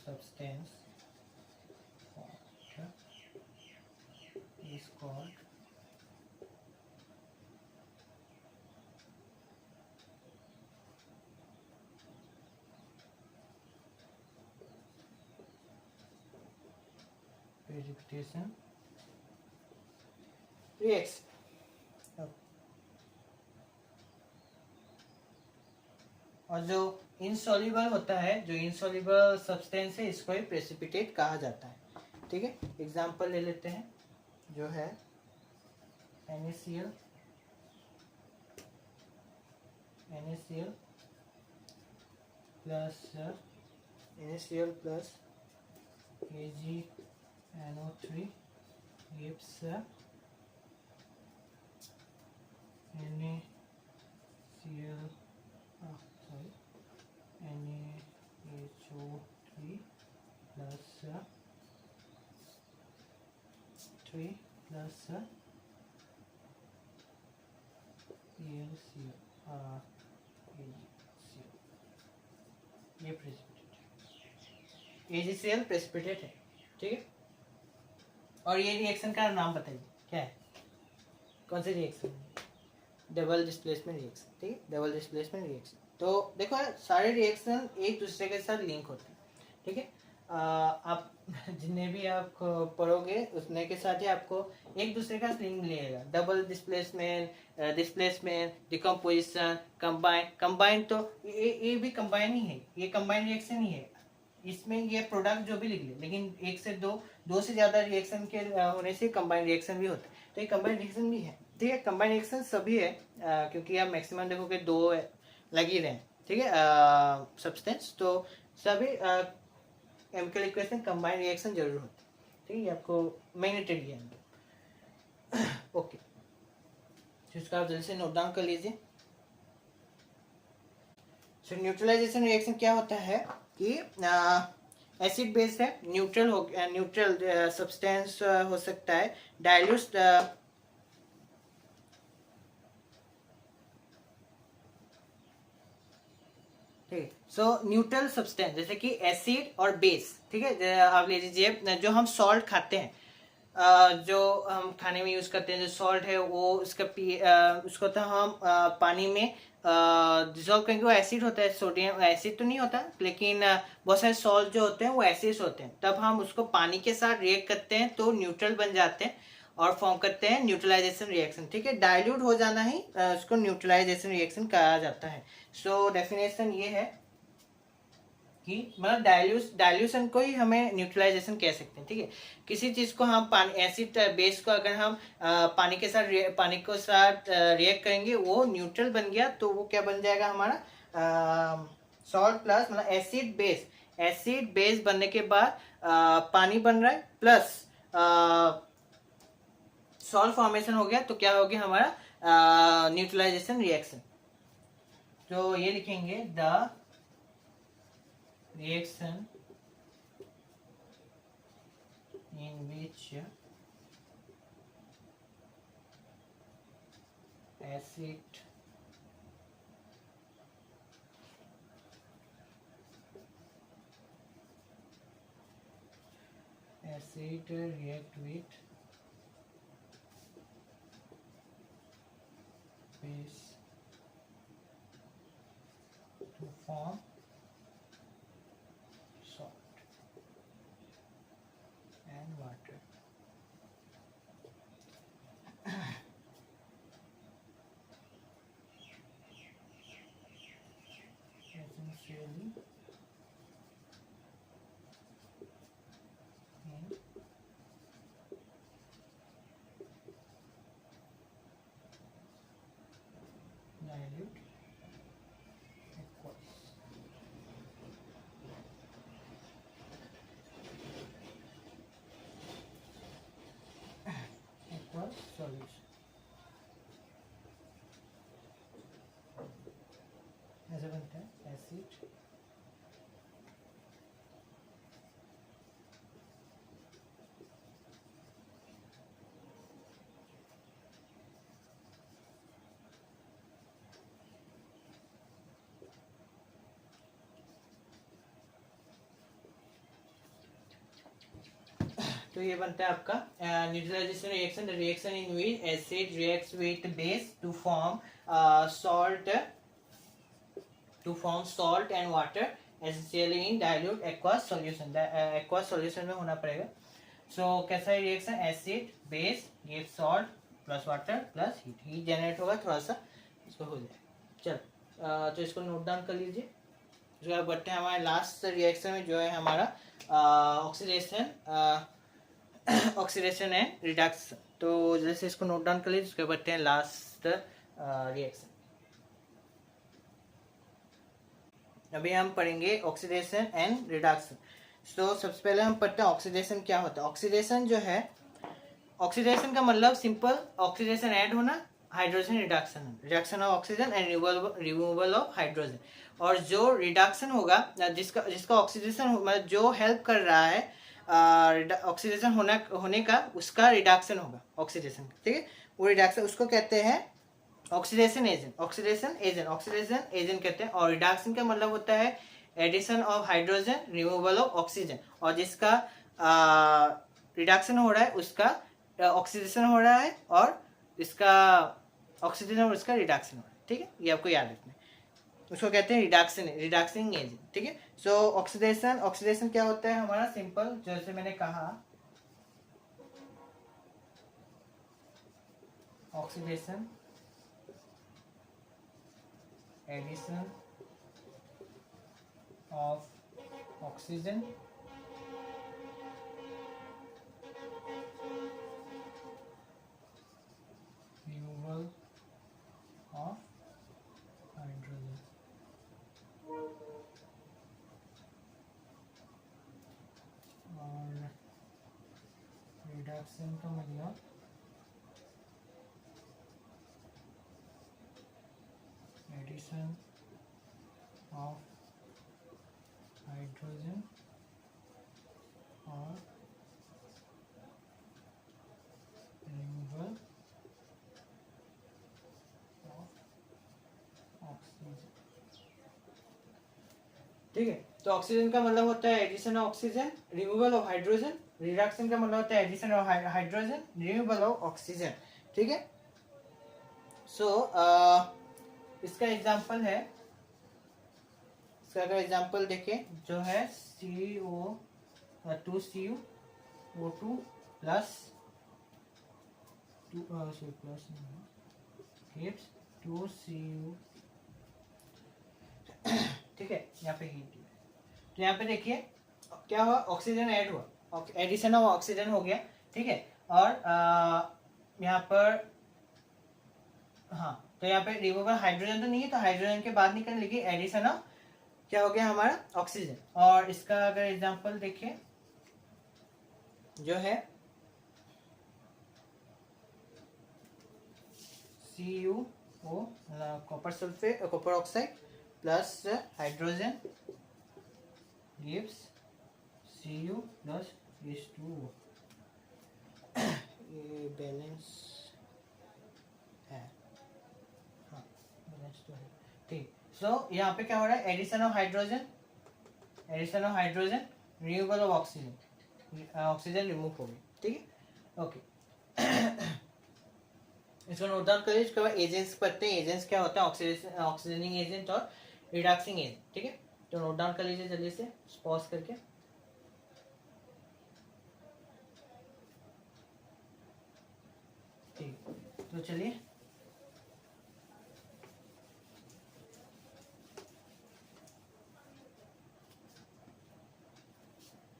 substance is called precipitation reaction। और जो इनसॉल्युबल होता है, जो इनसॉल्युबल सब्सटेंस है, इसको ही प्रेसिपिटेट कहा जाता है। ठीक है, एग्जांपल ले लेते हैं जो है NaCl plus AgNO3 gives NaCl NaHO3 plus 3 plus AlCl ये प्रेसिपिटेट AgCl प्रेसिपिटेट है। ठीक है, और ये रिएक्शन का नाम बताइए क्या है, कौन सी रिएक्शन? Double displacement reaction. ठीक है, डबल डिस्प्लेसमेंट रिएक्शन। तो देखो सारे रिएक्शन एक दूसरे के साथ लिंक होते हैं। ठीक है, आप जितने भी आप पढ़ोगे उसने के साथ ही आपको एक दूसरे का लिंक मिलेगा। डबल डिस्प्लेसमेंट, डिकम्पोजिशन, कंबाइन तो ये भी कंबाइन ही है, ये कंबाइन रिएक्शन ही है। इसमें ये प्रोडक्ट जो भी लिख ले, लेकिन एक से दो से ज्यादा रिएक्शन के होने से कंबाइन रिएक्शन भी होता है, तो ये कंबाइन रिएक्शन भी है। ठीक है, कंबाइन रिएक्शन सभी है, क्योंकि आप मैक्सिमम देखोगे दो लग ही रहे हैं। ठीक है, सब्सटेंस तो सभी केमिकल इक्वेशन कंबाइन रिएक्शन जरूर होती है। ठीक है, आपको मैग्नेटेड किया ओके, तो इसका आप जल्दी से नोट डाउन कर लीजिए। सो न्यूट्रलाइजेशन रिएक्शन क्या होता है कि एसिड बेस है, न्यूट्रल सब्सटेंस हो सकता है, डाइल्यूट ठीक। सो न्यूट्रल सब्सटेंस जैसे कि एसिड और बेस। ठीक है, आप ले लीजिए जो हम सॉल्ट खाते हैं, जो हम खाने में यूज करते हैं, जो सॉल्ट है वो उसको तो हम पानी में डिजोल्व करेंगे, वो एसिड होता है, सोडियम एसिड तो नहीं होता, लेकिन बहुत सारे सॉल्ट जो होते हैं वो एसिड्स होते हैं। तब हम उसको पानी के साथ रिएक्ट करते हैं तो न्यूट्रल बन जाते हैं और फॉर्म करते हैं न्यूट्रलाइजेशन रिएक्शन। ठीक है, डाइल्यूट हो जाना ही उसको न्यूट्रलाइजेशन रिएक्शन कहा जाता है। सो डेफिनेशन ये है कि मतलब डाइल्यूशन को ही हमें न्यूट्रलाइजेशन कह सकते हैं। ठीक है, किसी चीज को हम पानी एसिड बेस को अगर हम पानी के साथ रिएक्ट करेंगे, वो न्यूट्रल बन गया तो वो क्या बन जाएगा हमारा सॉल्ट प्लस मतलब एसिड बेस बनने के बाद पानी बन रहा है प्लस सॉल्ट फॉर्मेशन हो गया, तो क्या हो गया हमारा न्यूट्रलाइजेशन रिएक्शन। तो ये लिखेंगे the reaction in which acid react with base to form and water. Essentially in dilute aqueous. Solution ऐसा बनता है एसिड तो ये बनता है आपका neutralisation reaction, the reaction in which acid reacts with base to form salt and water essentially in dilute aqueous solution. Aqueous solution में होना पड़ेगा। सो कैसा है reaction, acid base give salt plus water plus heat generate होगा, थोड़ा सा इसको हो जाए। चलो तो इसको नोट डाउन कर लीजिए। जो है बढ़ते हैं हमारे लास्ट रिएक्शन में, जो है हमारा ऑक्सीडेशन ऑक्सीडेशन एंड रिडक्शन। तो जैसे इसको नोट डाउन कर लीजिए, उसके बढ़ते हैं लास्ट रिएक्शन। अभी हम पढ़ेंगे ऑक्सीडेशन एंड रिडक्शन। तो सबसे पहले हम पढ़ते हैं ऑक्सीडेशन क्या होता है। ऑक्सीडेशन जो है, ऑक्सीडेशन का मतलब सिंपल, ऑक्सीडेशन ऐड होना, hydrogen reduction, reduction of oxygen and removal of hydrogen. और जो रिडक्शन होगा, जिसका जिसका ऑक्सीडेशन मतलब जो हेल्प कर रहा है ऑक्सीडेशन होने का, उसका रिडक्शन होगा ऑक्सीडेशन, ठीक है। वो रिडक्शन उसको कहते हैं oxidation agent. Oxidation agent, oxidation agent कहते हैं। और रिडक्शन का मतलब होता है addition of hydrogen, removal of oxygen. और जिसका रिडक्शन हो रहा है उसका ऑक्सीडेशन हो रहा है, और इसका ऑक्सीजन और उसका रिडक्शन हो रहा है, ठीक है। ये आपको याद रखना है। उसको कहते हैं रिडक्सिंग एजेंट, ठीक है। सो ऑक्सीडेशन, ऑक्सीडेशन क्या होता है हमारा, सिंपल जैसे मैंने कहा, oxidation addition of oxygen removal of hydrogen. और रिडक्शन का मतलब एडिशन ऑफ हाइड्रोजन और रिमूवल ऑफ ऑक्सीजन, ठीक है। तो ऑक्सीजन का मतलब होता है addition of oxygen, removal of hydrogen. Reduction का मतलब होता है addition of hydrogen, removal of oxygen, ठीक है। सो इसका एग्जांपल है, इसका अगर एग्जांपल देखें, जो है CO2 प्लस 2CU, ठीक है। यहाँ पे हीट, तो यहाँ पे देखिए क्या हुआ, ऑक्सीजन ऐड हुआ, एडिशन ऑफ ऑक्सीजन हो गया, ठीक है। और यहाँ पर, हाँ, तो यहाँ पे रिमूवल हाइड्रोजन तो नहीं है, तो हाइड्रोजन के बाद निकल, लेकिन एडिशन ऑफ क्या हो गया हमारा, ऑक्सीजन। और इसका अगर एग्जांपल देखें, जो है CuO copper sulphate, copper oxide plus hydrogen gives Cu plus H2O। ये बैलेंस है, हाँ बैलेंस तो है, ठीक। सो यहाँ पे क्या हो रहा है, addition of hydrogen, addition of hydrogen, removal of oxygen, oxygen remove हो गई, ठीक है, ओके। इसको नोट डाउन करिए। इसके बाद एजेंट्स पढ़ते हैं, एजेंट्स क्या होता है, ऑक्सीडेशन, ऑक्सीजनिंग एजेंट और रिडक्सिंग एजेंट, ठीक है। तो नोट डाउन कर लीजिए जल्दी से, पॉज करके। ठीक, तो चलिए,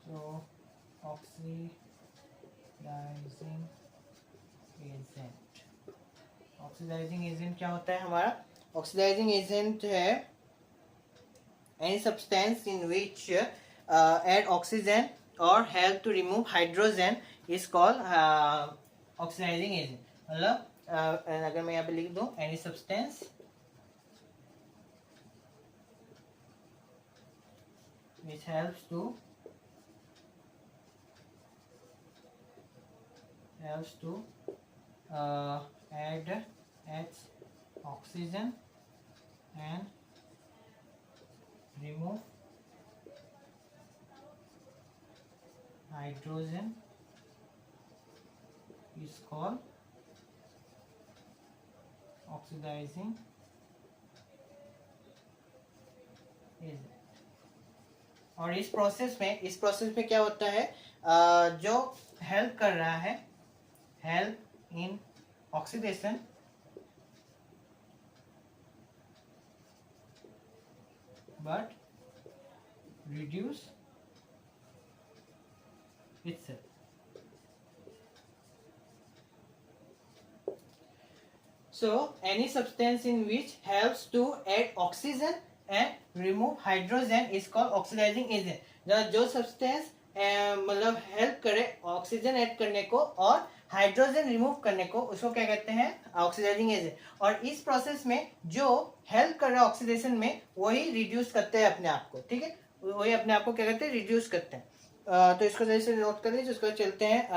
तो ऑक्सीडाइजिंग एजेंट, ऑक्सीडाइजिंग एजेंट क्या होता है हमारा, ऑक्सीडाइजिंग एजेंट है any substance in which add oxygen or help to remove hydrogen is called oxidizing agent। मतलब अगर मैं यहाँ पे लिख दूं, any substance which helps to add oxygen and remove hydrogen is called oxidizing agent। और इस प्रोसेस में क्या होता है, जो हेल्प कर रहा है, help in oxidation but reduce itself. So any substance in which helps to add oxygen and remove hydrogen is called oxidizing agent. जो substance मतलब हेल्प करे ऑक्सीजन ऐड करने को और हाइड्रोजन रिमूव करने को, उसको क्या कहते हैं? Oxidising agent. और इस प्रोसेस में जो हेल्प कर रहा है ऑक्सीडेशन में, वही रिड्यूस करते हैं अपने आप को. ठीक है, वही अपने आप को क्या करते हैं? रिड्यूस करते हैं. तो इसको जैसे नोट कर लीजिए. उसको चलते हैं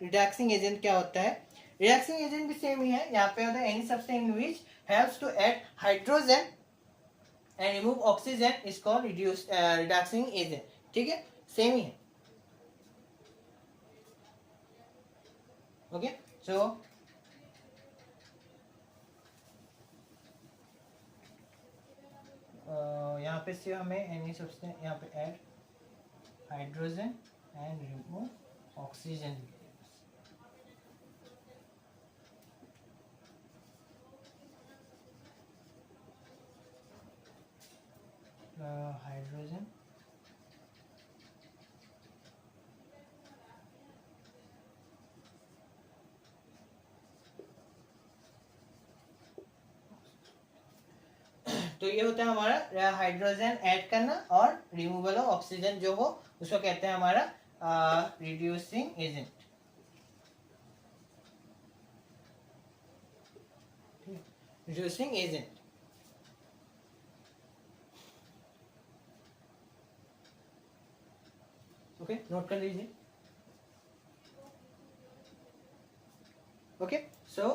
रिडक्सिंग एजेंट क्या होता है. रिडक्सिंग एजेंट भी सेम ही है. यहाँ पे होता है any substance in which helps to add hydrogen and remove oxygen is called reducing agent. ठीक है, सेम ही है. ओके, सो यहाँ पे से हमें एनी सब्सटेंस यहाँ पे add hydrogen and remove oxygen. Hydrogen तो ये होता है हमारा हाइड्रोजन ऐड करना और रिमूवल ऑफ ऑक्सीजन जो हो, उसको कहते हैं हमारा reducing agent. Reducing agent. Okay, note कर लीजिए. ओके, सो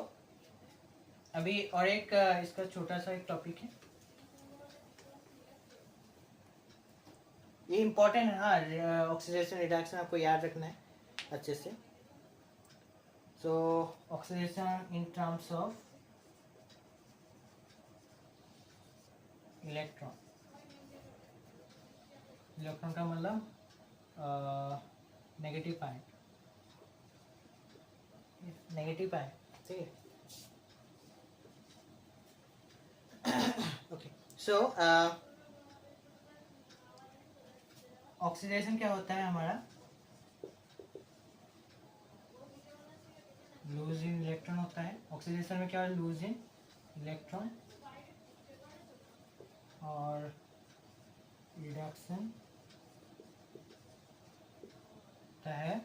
अभी और एक इसका छोटा सा एक टॉपिक है, ये इम्पोर्टेंट है. हाँ, ऑक्सीडेशन रिडक्शन आपको याद रखना है अच्छे से. सो oxidation in terms of electron. Electron का मतलब नेगेटिव आयन. Negative ion. ठीक है. ओके, सो ऑक्सीडेशन क्या होता है हमारा? लूज इन इलेक्ट्रॉन होता है. ऑक्सीडेशन में क्या है? Lose in electron. और रिडक्शन होता है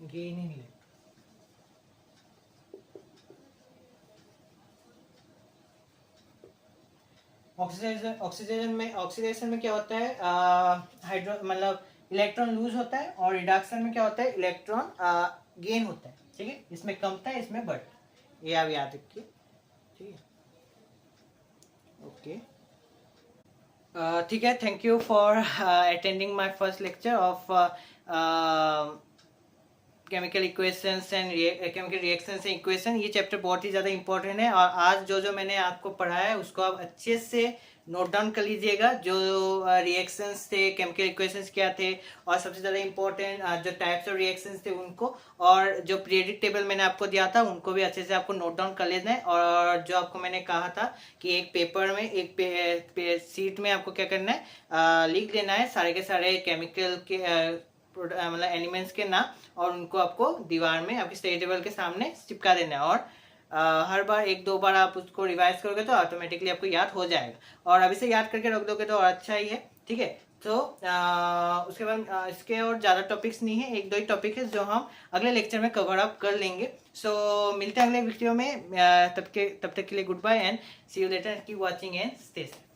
गेन इन इलेक्ट्रॉन. ऑक्सीडेशन में क्या होता है? हाइड्रो मतलब इलेक्ट्रॉन लूज होता है, और रिडक्शन में क्या होता है? इलेक्ट्रॉन गेन होता है. ठीक है, इसमें कमता है, इसमें बढ़ता है. ये आप याद रखिए. ठीक है, ओके. ठीक है, thank you for attending my first lecture of chemical equations and chemical reactions and equation. ये चैप्टर बहुत ही ज़्यादा इंपॉर्टेंट है, और आज जो मैंने आपको पढ़ाया है उसको आप अच्छे से नोट डाउन कर लीजिएगा. जो रिएक्शंस थे, केमिकल इक्वेशंस क्या थे, और सबसे ज़्यादा इंपॉर्टेंट जो टाइप्स ऑफ रिएक्शंस थे उनको, और जो पीरियडिक टेबल मैंने आपको दिया था उनको भी अच्छे से आपको नोट डाउन कर लेना है. और जो आपको मैंने कहा था कि एक पेपर में, एक सीट में आपको क्या करना है? लिख देना है सारे के सारे केमिकल के मतलब एलिमेंट्स के नाम, और उनको आपको दीवार में आपकी स्टडी टेबल के सामने चिपका देना है. और हर बार 1-2 बार आप उसको रिवाइज करोगे तो ऑटोमेटिकली आपको याद हो जाएगा. और अभी से याद करके रख दोगे तो और अच्छा ही है. ठीक है, तो उसके बाद इसके और ज़्यादा टॉपिक्स नहीं है, 1-2 ही टॉपिक है जो हम अगले लेक्चर में कवर अप कर लेंगे. सो मिलते हैं अगले वीडियो में. तब तक के लिए goodbye and see you later. Keep watching and stay safe.